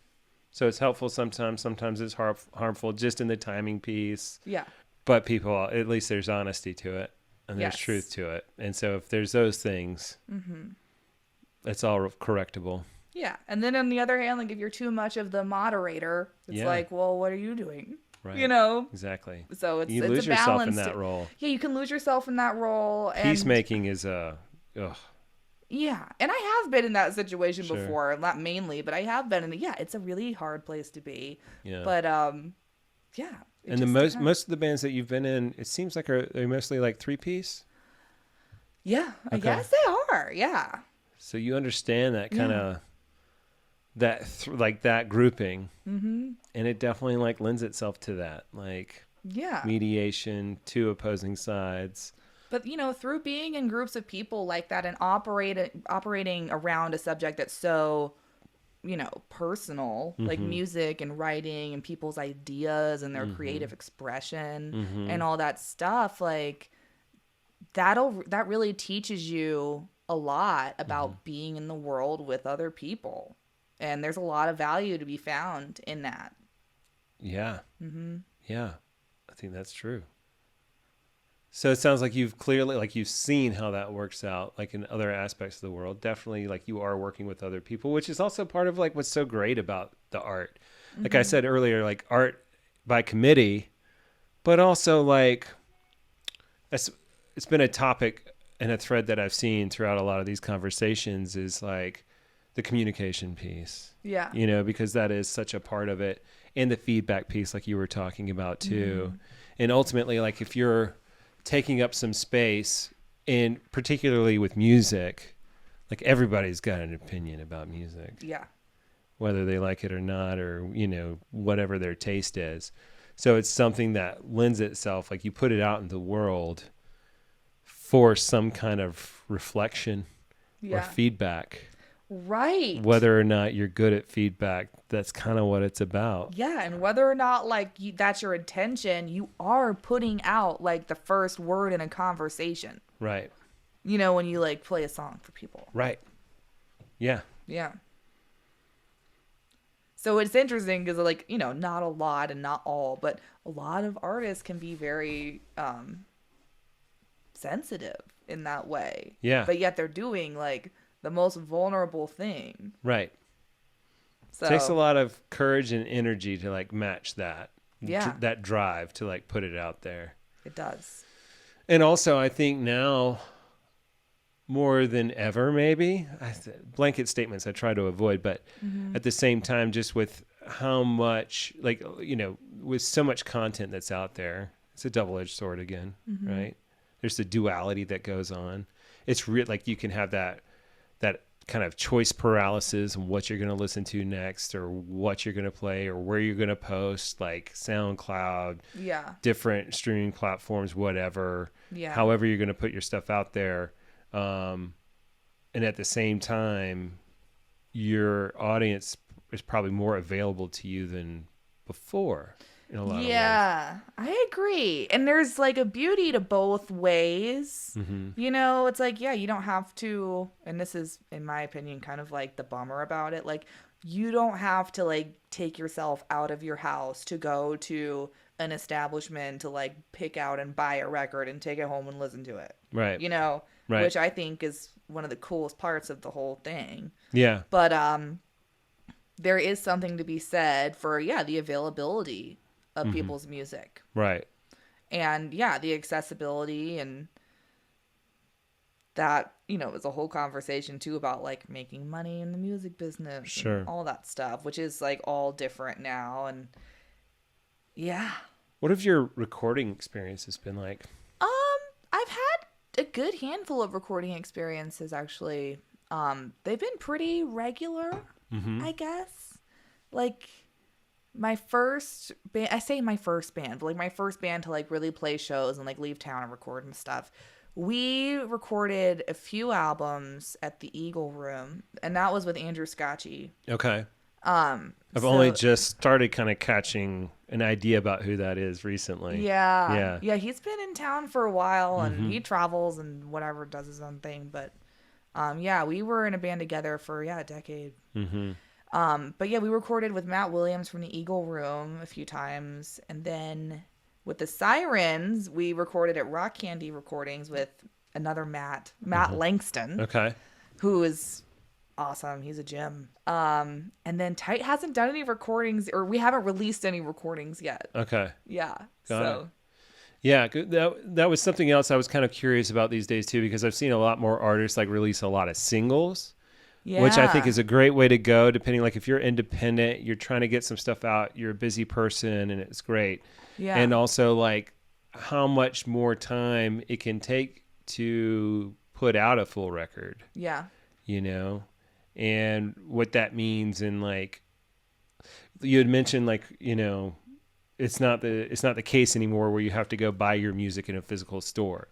So it's helpful sometimes. Sometimes it's harmful just in the timing piece. Yeah. But people, at least there's honesty to it. And there's truth to it. And so if there's those things, it's all correctable. Yeah. And then on the other hand, like if you're too much of the moderator, it's like, well, what are you doing? Right. Exactly. So you it's lose a yourself balance in that role. Yeah, you can lose yourself in that role. Peacemaking is Yeah. And I have been in that situation before, not mainly, but I have been in it's a really hard place to be. Yeah. But yeah. And most of the bands that you've been in, it seems like they're mostly like 3-piece. Yeah, I guess they are. Yeah. So you understand that kind of that grouping, and it definitely like lends itself to that, like mediation, two opposing sides. But through being in groups of people like that and operating around a subject that's so personal, like music and writing and people's ideas and their creative expression and all that stuff, like that really teaches you a lot about being in the world with other people. And there's a lot of value to be found in that. Yeah. Yeah. I think that's true. So it sounds like you've seen how that works out, like in other aspects of the world. Definitely, like you are working with other people, which is also part of like what's so great about the art. Like I said earlier, like art by committee, but also like it's been a topic and a thread that I've seen throughout a lot of these conversations is like the communication piece. Yeah. Because that is such a part of it, and the feedback piece, like you were talking about too. And ultimately, like if you're taking up some space, and particularly with music, like everybody's got an opinion about music. Yeah. Whether they like it or not, or, whatever their taste is. So it's something that lends itself, like you put it out in the world for some kind of reflection or feedback. Right. Whether or not you're good at feedback, that's kind of what it's about. Yeah, and whether or not that's your intention, you are putting out like the first word in a conversation. Right. When you like play a song for people. Right. Yeah. Yeah. So it's interesting because like, not a lot and not all, but a lot of artists can be very sensitive in that way. Yeah. But yet they're doing like the most vulnerable thing. Right. So it takes a lot of courage and energy to like match that. Yeah. that drive to like put it out there. It does. And also, I think now more than ever, maybe blanket statements I try to avoid, but at the same time, just with how much, like, with so much content that's out there, it's a double-edged sword again, right? There's the duality that goes on. It's like you can have that kind of choice paralysis and what you're going to listen to next, or what you're going to play, or where you're going to post, like SoundCloud, different streaming platforms, whatever, however you're going to put your stuff out there. And at the same time, your audience is probably more available to you than before in a lot of ways. Yeah, I agree. And there's like a beauty to both ways. It's like, you don't have to, and this is, in my opinion, kind of like the bummer about it. Like, you don't have to like take yourself out of your house to go to an establishment to like pick out and buy a record and take it home and listen to it. Right. Right. Which I think is one of the coolest parts of the whole thing. Yeah. But there is something to be said for, the availability of people's music. Right. And the accessibility, and that, is a whole conversation too about like making money in the music business. Sure. And all that stuff, which is like all different now. And what have your recording experiences been like? I've had a good handful of recording experiences, actually. They've been pretty regular, I guess. Like, my first band, I say my first band, but like my first band to like really play shows and like leave town and record and stuff. We recorded a few albums at the Eagle Room, and that was with Andrew Scotchie. Okay. I've only just started kind of catching an idea about who that is recently. Yeah. He's been in town for a while, and he travels and whatever, does his own thing. But we were in a band together for a decade. But we recorded with Matt Williams from the Eagle Room a few times, and then with the Sirens, we recorded at Rock Candy Recordings with another Matt Langston. Okay. Who is awesome. He's a gem. And then Tight hasn't done any recordings, or we haven't released any recordings yet. Okay. Yeah. Got it. Yeah, that was something else I was kind of curious about these days too, because I've seen a lot more artists like release a lot of singles, which I think is a great way to go, depending, like if you're independent, you're trying to get some stuff out, you're a busy person, and it's great. Yeah. And also like how much more time it can take to put out a full record. Yeah. And what that means, and like you had mentioned, like, it's not the case anymore where you have to go buy your music in a physical store.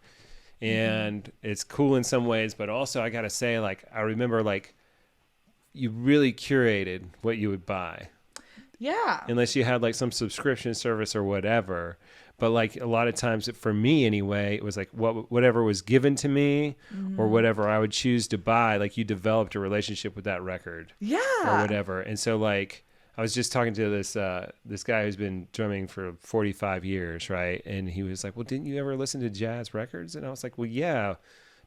And it's cool in some ways, but also I got to say, like, I remember like you really curated what you would buy. Yeah. Unless you had like some subscription service or whatever. But like a lot of times, for me anyway, it was like whatever was given to me or whatever I would choose to buy, like you developed a relationship with that record. Yeah. Or whatever. And so like I was just talking to this guy who's been drumming for 45 years, right? And he was like, well, didn't you ever listen to jazz records? And I was like, well, yeah,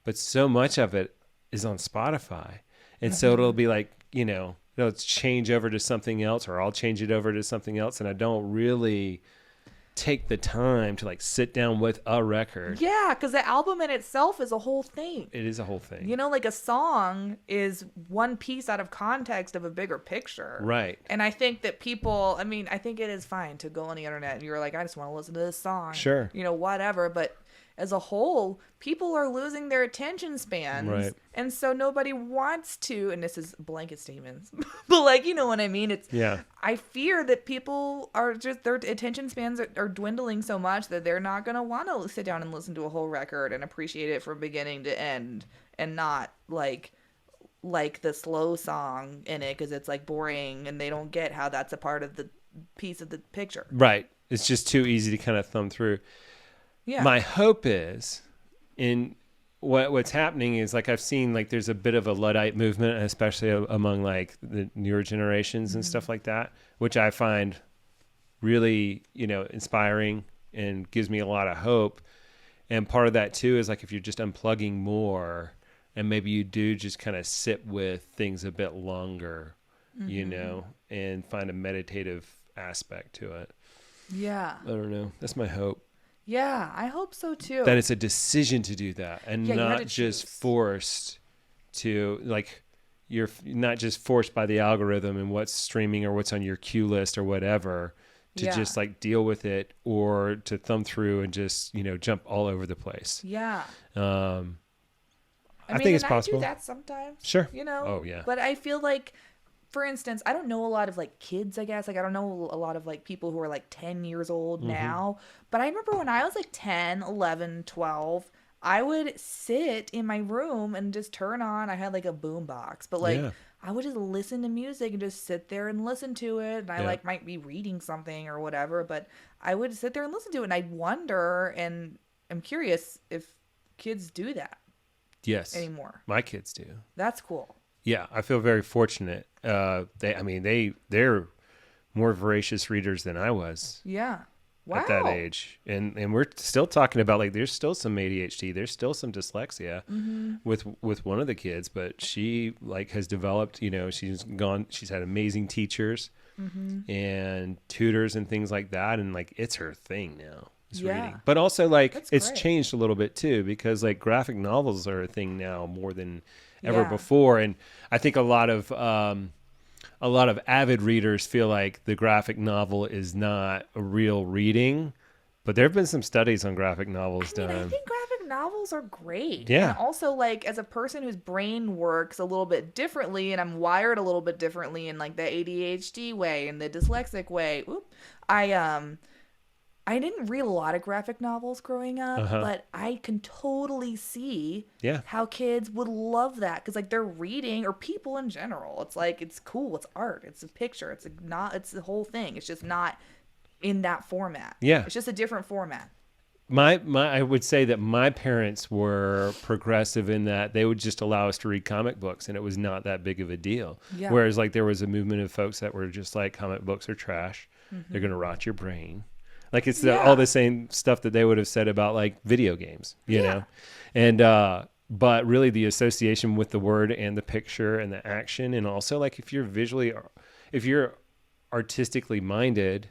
but so much of it is on Spotify. And so it'll be like, it'll change over to something else, or I'll change it over to something else. And I don't really take the time to like sit down with a record. Yeah, because the album in itself is a whole thing. It is a whole thing. Like a song is one piece out of context of a bigger picture. Right. And I think that people, I think it is fine to go on the internet and you're like, I just want to listen to this song. Sure. Whatever. But as a whole, people are losing their attention spans. Right. And so nobody wants to, and this is blanket statements, but like, you know what I mean? I fear that people are just, their attention spans are dwindling so much that they're not going to want to sit down and listen to a whole record and appreciate it from beginning to end, and not like the slow song in it because it's like boring and they don't get how that's a part of the piece of the picture. Right. It's just too easy to kind of thumb through. Yeah. My hope is, in what's happening is, like, I've seen like there's a bit of a Luddite movement, especially among like the newer generations and stuff like that, which I find really, inspiring and gives me a lot of hope. And part of that too is like if you're just unplugging more, and maybe you do just kind of sit with things a bit longer, and find a meditative aspect to it. Yeah. I don't know. That's my hope. Yeah, I hope so too. That it's a decision to do that and Yeah, you had not to just choose. forced to, like, you're not just forced by the algorithm and what's streaming or what's on your queue list or whatever to Yeah. just like deal with it, or to thumb through and just, jump all over the place. Yeah. I think it's and possible. I do that sometimes. Sure. You know? Oh, yeah. But I feel like, for instance, I don't know a lot of like kids, I guess. Like, I don't know a lot of like people who are like 10 years old now. But I remember when I was like 10, 11, 12, I would sit in my room and just turn on. I had like a boom box, but like Yeah. I would just listen to music and just sit there and listen to it. And I Yeah. like might be reading something or whatever, but I would sit there and listen to it. And I'd wonder, and I'm curious if kids do that Yes. anymore. My kids do. That's cool. Yeah, I feel very fortunate. They're more voracious readers than I was Yeah. Wow. at that age, and we're still talking about, like, there's still some ADHD, there's still some dyslexia with one of the kids, but she like has developed. She's had amazing teachers and tutors and things like that, and like it's her thing now. It's reading, but also like That's it's great. changed a little bit too, because like graphic novels are a thing now more than ever Yeah. before, and I think a lot of avid readers feel like the graphic novel is not a real reading, but there have been some studies on graphic novels I done. think graphic novels are great. Yeah. And also, like, as a person whose brain works a little bit differently, and I'm wired a little bit differently in like the ADHD way and the dyslexic way. I didn't read a lot of graphic novels growing up, but I can totally see how kids would love that, because like they're reading, or people in general. It's like, it's cool. It's art. It's a picture. It's the whole thing. It's just not in that format. Yeah. It's just a different format. I would say that my parents were progressive in that they would just allow us to read comic books, and it was not that big of a deal. Yeah. Whereas like there was a movement of folks that were just like, comic books are trash. They're going to rot your brain. Like it's all the same stuff that they would have said about like video games, you know? And, but really the association with the word and the picture and the action. And also like if you're artistically minded,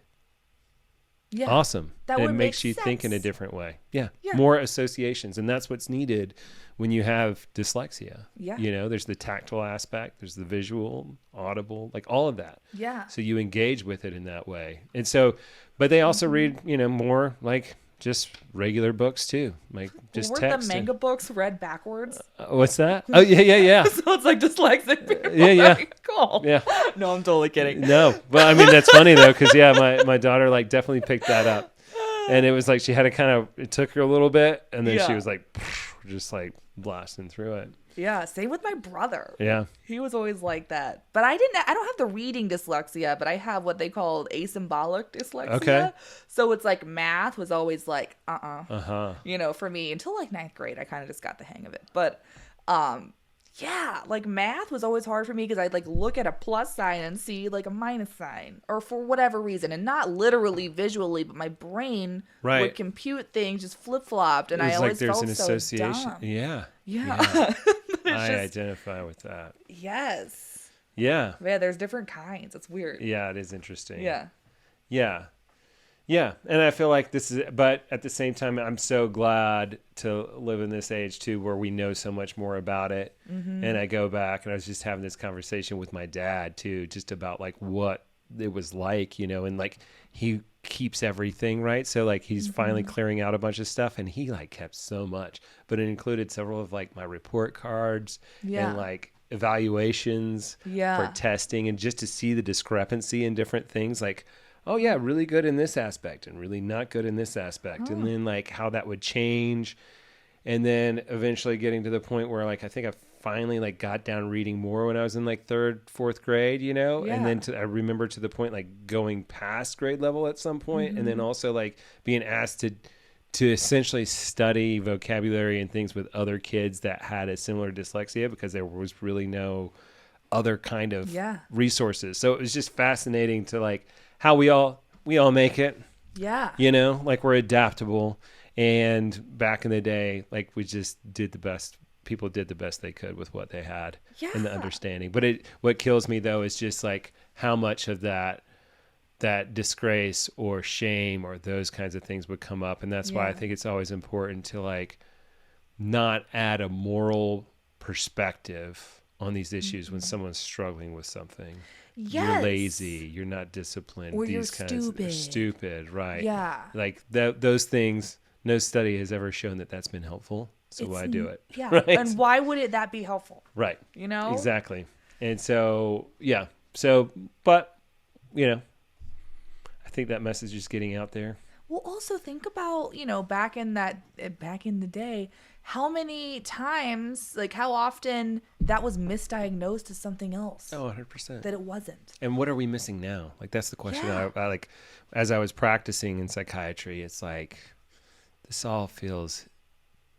awesome. That and would it makes make you think in a sense. different way. Yeah. More associations. And that's what's needed when you have dyslexia. Yeah. There's the tactile aspect, there's the visual, audible, like all of that. Yeah. So you engage with it in that way. And so, but they also read, more like just regular books too. Like just Weren't text. the manga books read backwards? What's that? Oh, yeah. So it's like dyslexic people. Yeah. Cool. Yeah. No, I'm totally kidding. No, but I mean, that's funny though. Cause my daughter like definitely picked that up, and it was like, she had to it took her a little bit, and then she was like, just like blasting through it. Yeah. Same with my brother. Yeah. He was always like that. But I don't have the reading dyslexia, but I have what they call asymbolic dyslexia. Okay. So it's like math was always like, Uh-huh. for me until like 9th grade. I kind of just got the hang of it. But, like math was always hard for me because I'd like look at a plus sign and see like a minus sign, or for whatever reason, and not literally visually, but my brain would compute things just flip flopped, and I always there's felt an so association. dumb. Yeah. Yeah. I identify with that. Yes. Yeah. Yeah, there's different kinds. It's weird. Yeah, it is interesting. Yeah. Yeah. Yeah. And I feel like but at the same time, I'm so glad to live in this age too, where we know so much more about it. And I go back, and I was just having this conversation with my dad too, just about like what it was like, and like he keeps everything, right? So like he's finally clearing out a bunch of stuff, and he like kept so much, but it included several of like my report cards and like evaluations for testing, and just to see the discrepancy in different things, like, oh yeah, really good in this aspect and really not good in this aspect. And then like how that would change. And then eventually getting to the point where like, I think I finally like got down reading more when I was in like 3rd, 4th grade, and then I remember to the point like going past grade level at some point, and then also like being asked to essentially study vocabulary and things with other kids that had a similar dyslexia, because there was really no other kind of resources. So it was just fascinating to like how we all make it. Yeah. Like we're adaptable. And back in the day, like we just did the best. People did the best they could with what they had and the understanding. But what kills me though is just like how much of that that disgrace or shame or those kinds of things would come up. And that's why I think it's always important to like not add a moral perspective on these issues when someone's struggling with something. You're lazy, you're not disciplined, or these you're kinds stupid. of stupid, right? Yeah. Like those things, no study has ever shown that that's been helpful. So why do it? Yeah. Right? And why would that be helpful? Right. You know? Exactly. And so, yeah. So, but, you know, I think that message is getting out there. Well, also think about, you know, back in the day, how many times, like how often that was misdiagnosed as something else. Oh, 100%. That it wasn't. And what are we missing now? Like, that's the question. Yeah. I like, as I was practicing in psychiatry, it's like, this all feels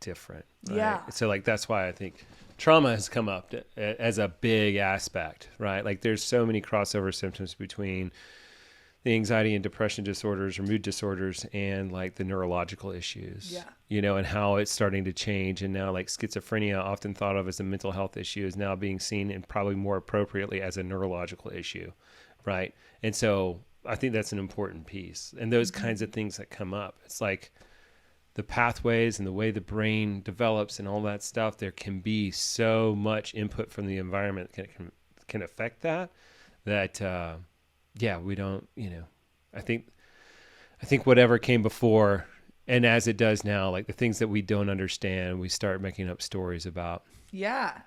different. Right? Yeah. So like, that's why I think trauma has come up as a big aspect, right? Like there's so many crossover symptoms between the anxiety and depression disorders or mood disorders and like the neurological issues, you know, and how it's starting to change. And now like schizophrenia, often thought of as a mental health issue, is now being seen and probably more appropriately as a neurological issue. Right. And so I think that's an important piece. And those kinds of things that come up, it's like the pathways and the way the brain develops and all that stuff, there can be so much input from the environment that can affect that, we don't, you know, I think whatever came before and as it does now, like the things that we don't understand, we start making up stories about. Yeah.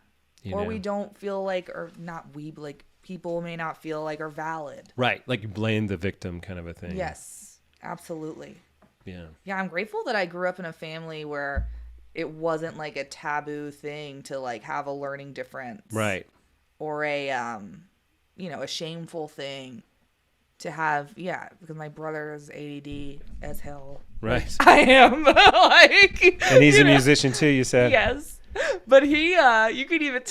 Or we don't feel like, or not we, but like people may not feel like are valid. Right. Like you blame the victim kind of a thing. Yes, absolutely. Yeah. Yeah. I'm grateful that I grew up in a family where it wasn't like a taboo thing to like have a learning difference. Right. Or a, you know, a shameful thing to have, because my brother is ADD as hell. Right. I am. Like, and he's a musician too, you said? Yes. But he, you could even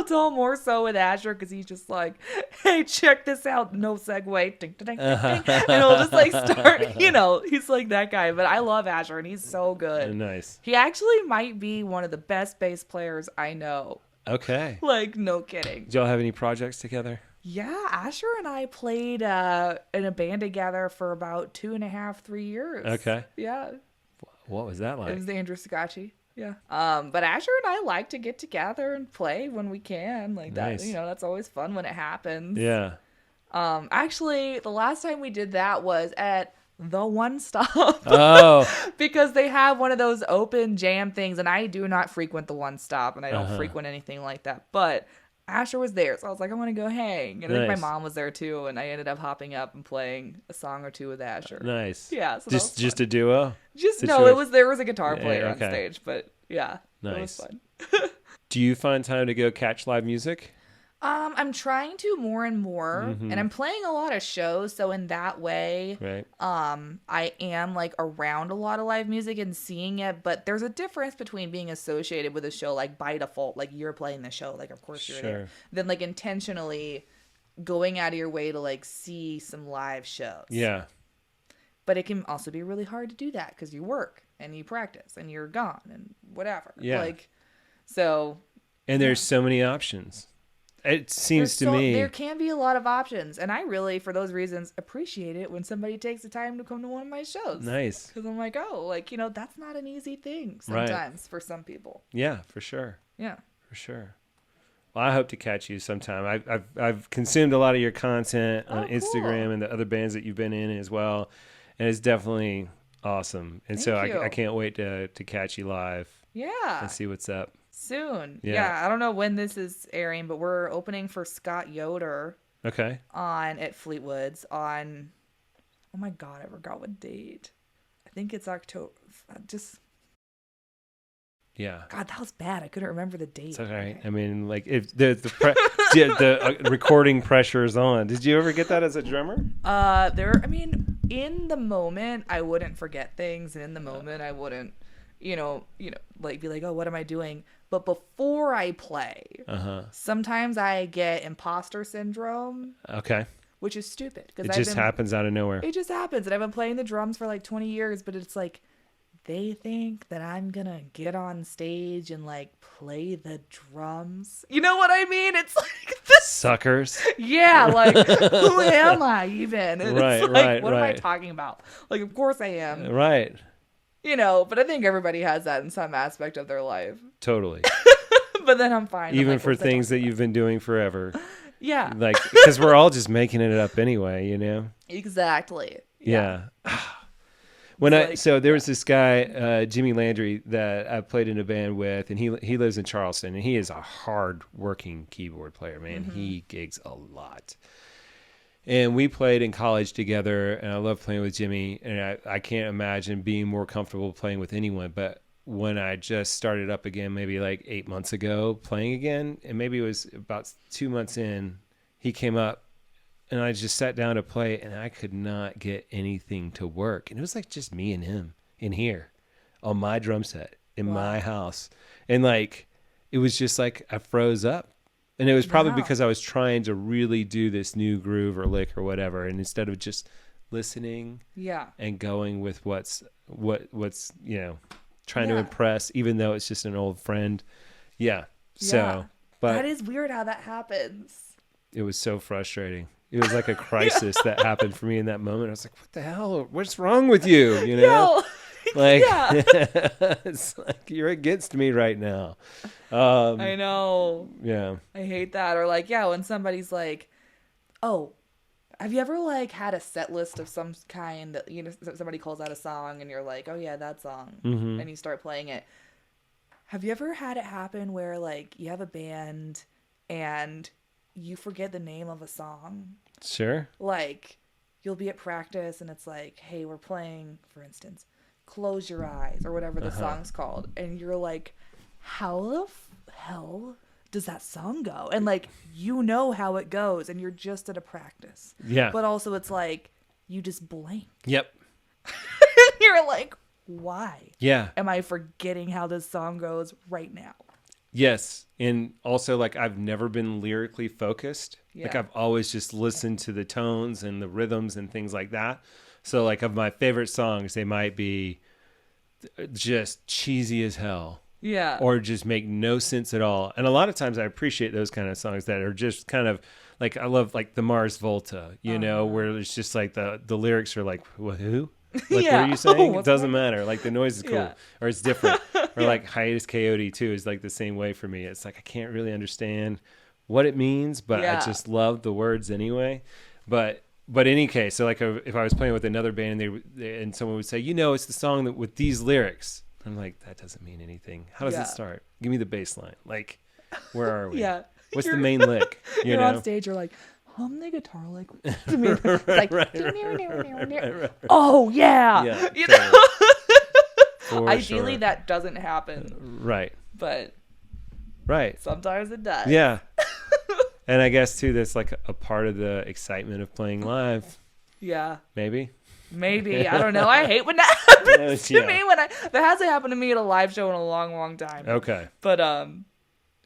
tell more so with Asher because he's just like, hey, check this out. No segue. Ding, ding, ding, ding. And he'll just like start, you know, he's like that guy. But I love Asher and he's so good. Nice. He actually might be one of the best bass players I know. Okay. Like, no kidding. Do y'all have any projects together? Yeah, Asher and I played in a band together for about 2.5, 3 years. Okay. Yeah. What was that like? It was Andrew Scotchie. Yeah. But Asher and I like to get together and play when we can. Like that, Nice. you know, that's always fun when it happens. Yeah. Actually, the last time we did that was at the One Stop. Oh. Because they have one of those open jam things, and I do not frequent the One Stop, and I don't frequent anything like that. But Asher was there, so I was like, I want to go hang. And I think my mom was there too, and I ended up hopping up and playing a song or two with Asher. Nice. Yeah. So just a duo? There was a guitar player on stage, but yeah. Nice. It was fun. Do you find time to go catch live music? I'm trying to more and more, and I'm playing a lot of shows, so in that way, right. I am like around a lot of live music and seeing it, but there's a difference between being associated with a show like by default, like you're playing the show, like of course you're there, than like intentionally going out of your way to like see some live shows. Yeah. But it can also be really hard to do that because you work and you practice and you're gone and whatever. Yeah. Like, so. And there's so many options. It seems to me there can be a lot of options, and I really, for those reasons, appreciate it when somebody takes the time to come to one of my shows. Nice. Because I'm like, oh, like, you know, that's not an easy thing sometimes for some people. Yeah, for sure. Yeah, for sure. Well, I hope to catch you sometime. I've consumed a lot of your content on Instagram and the other bands that you've been in as well, and it's definitely awesome. And Thank you. I can't wait to catch you live. Yeah. And see what's up. Soon. Yeah. I don't know when this is airing, but we're opening for Scott Yoder. Okay. At Fleetwood's on, oh my God, I forgot what date. I think it's October. Yeah. God, that was bad. I couldn't remember the date. It's all right. I mean, like if the recording pressure is on. Did you ever get that as a drummer? In the moment, I wouldn't forget things, and in the moment, I wouldn't, like be like, oh, what am I doing? But before I play, sometimes I get imposter syndrome. Okay. Which is stupid. It just happens out of nowhere. It just happens. And I've been playing the drums for like 20 years, but it's like, they think that I'm going to get on stage and like play the drums. You know what I mean? It's like this. suckers. Yeah, like, who am I even? And Right, it's like, right, what am I right. talking about? Like, of course I am. Right. But I think everybody has that in some aspect of their life. Totally. But then I'm fine. I'm Even like, for what's that things that talking you've been doing forever. about? Yeah, Like, because we're all just making it up anyway, you know? exactly. Yeah. It's So there yeah. was this guy, Jimmy Landry, that I played in a band with, and he lives in Charleston, and he is a hard working keyboard player, man. He gigs a lot. And we played in college together, and I love playing with Jimmy, and I can't imagine being more comfortable playing with anyone. But when I just started up again, maybe like 8 months ago, playing again, and maybe it was about 2 months in, he came up, and I just sat down to play, and I could not get anything to work. And it was like just me and him in here on my drum set in my house. And like, it was just like I froze up. And it was probably Wow. because I was trying to really do this new groove or lick or whatever. And instead of just listening Yeah. and going with what's trying to Yeah. impress, even though it's just an old friend. Yeah. So, Yeah. but That is weird how that happens. it was so frustrating. It was like a crisis that happened for me in that moment. I was like, what the hell? What's wrong with you? You know? Like, yeah. it's like you're against me right now. I know. Yeah. I hate that. Or like, yeah, when somebody's like, oh, have you ever like had a set list of some kind that, somebody calls out a song and you're like, oh yeah, that song. Mm-hmm. And you start playing it. Have you ever had it happen where like you have a band and you forget the name of a song? Sure. Like you'll be at practice and it's like, hey, we're playing, for instance, Close Your Eyes or whatever the song's called. And you're like, how the hell does that song go? And like, you know how it goes and you're just at a practice. Yeah. But also it's like, you just blank. Yep. And you're like, why Yeah. am I forgetting how this song goes right now? Yes. And also, like, I've never been lyrically focused. Like, Yeah. I've always just listened to the tones and the rhythms and things like that. So, like, of my favorite songs, they might be just cheesy as hell Yeah. or just make no sense at all. And a lot of times I appreciate those kind of songs that are just kind of like, I love like the Mars Volta, you know, where it's just like the lyrics are like, who? Like, what Yeah. are you saying? It What's doesn't going matter. Like, the noise is cool Yeah. or it's different. Or like Hiatus Coyote too is like the same way for me. It's like, I can't really understand what it means, but I Yeah. just love the words anyway. But in any case, so like if I was playing with another band and someone would say, it's the song that with these lyrics, I'm like, that doesn't mean anything. How does Yeah. it start? Give me the bass line. Like, where are we? Yeah. What's the You're- main lick? You You're know? on stage, you're like, hum the guitar like, it's like, right. oh yeah. Yeah, You know? For Ideally sure. that doesn't happen, Right. but Right. sometimes it does. Yeah. And I guess too, that's like a part of the excitement of playing live. Yeah. Maybe. Maybe. I don't know. I hate when that happens to Yeah. me that hasn't happened to me at a live show in a long, long time. Okay. But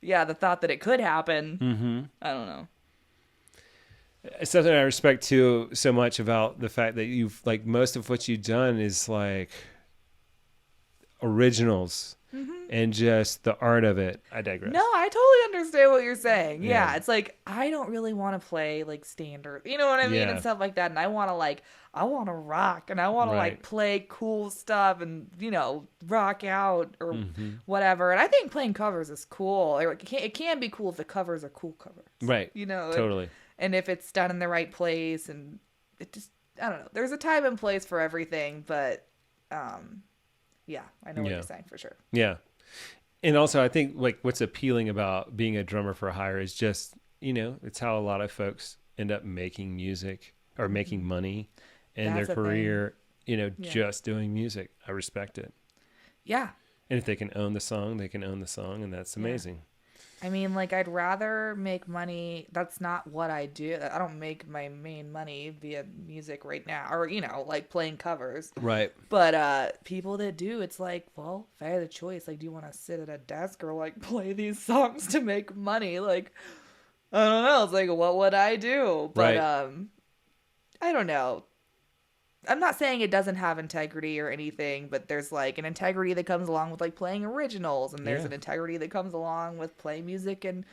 yeah, the thought that it could happen, Mm-hmm. I don't know. It's something I respect too so much about the fact that you've like most of what you've done is like originals and just the art of it. I digress. No, I totally understand what you're saying. Yeah, Yeah. it's like I don't really want to play like standard, you know what I mean, Yeah. and stuff like that. And I want to rock, and I want to Right. like play cool stuff, and rock out or Mm-hmm. whatever. And I think playing covers is cool. Or it can be cool if the covers are cool covers, Right. Totally. And if it's done in the right place, and it just I don't know. There's a time and place for everything, but yeah, I know what Yeah. you're saying for sure. Yeah. And also I think like what's appealing about being a drummer for hire is just, it's how a lot of folks end up making music or making money in That's their the thing. career, Yeah. just doing music. I respect it. Yeah. And if they can own the song, they can own the song, and that's amazing. I mean, like, I'd rather make money. That's not what I do. I don't make my main money via music right now, or, like playing covers. Right. But people that do, it's like, well, if I had a choice, like, do you want to sit at a desk or, like, play these songs to make money? Like, I don't know. It's like, what would I do? But, Right. I don't know. I'm not saying it doesn't have integrity or anything, but there's like an integrity that comes along with like playing originals, and there's Yeah. an integrity that comes along with playing music and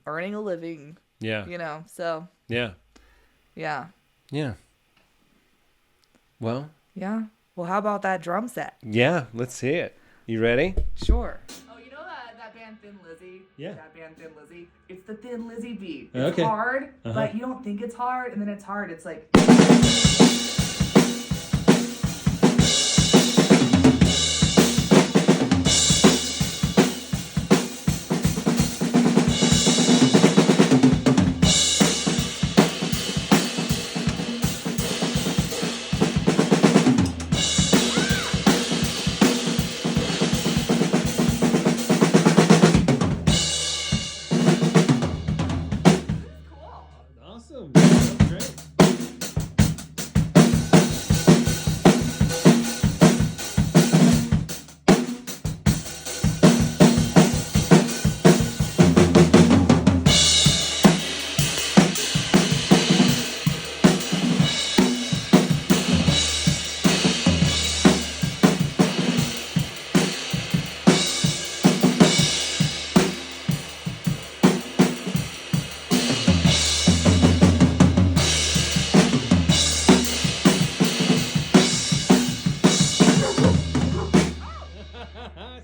earning a living. Yeah. You know, so Yeah. yeah. Yeah. Well, Yeah. Well, how about that drum set? yeah, let's see it. You ready? Sure. Oh, you know that band Thin Lizzy? Yeah. That band Thin Lizzy? It's the Thin Lizzy beat. It's Okay. hard, Uh-huh. but you don't think it's hard, and then it's hard. It's like... Awesome. That's great.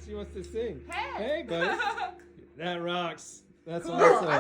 She wants to sing. Hey, buddy. That rocks. That's Cool. awesome. I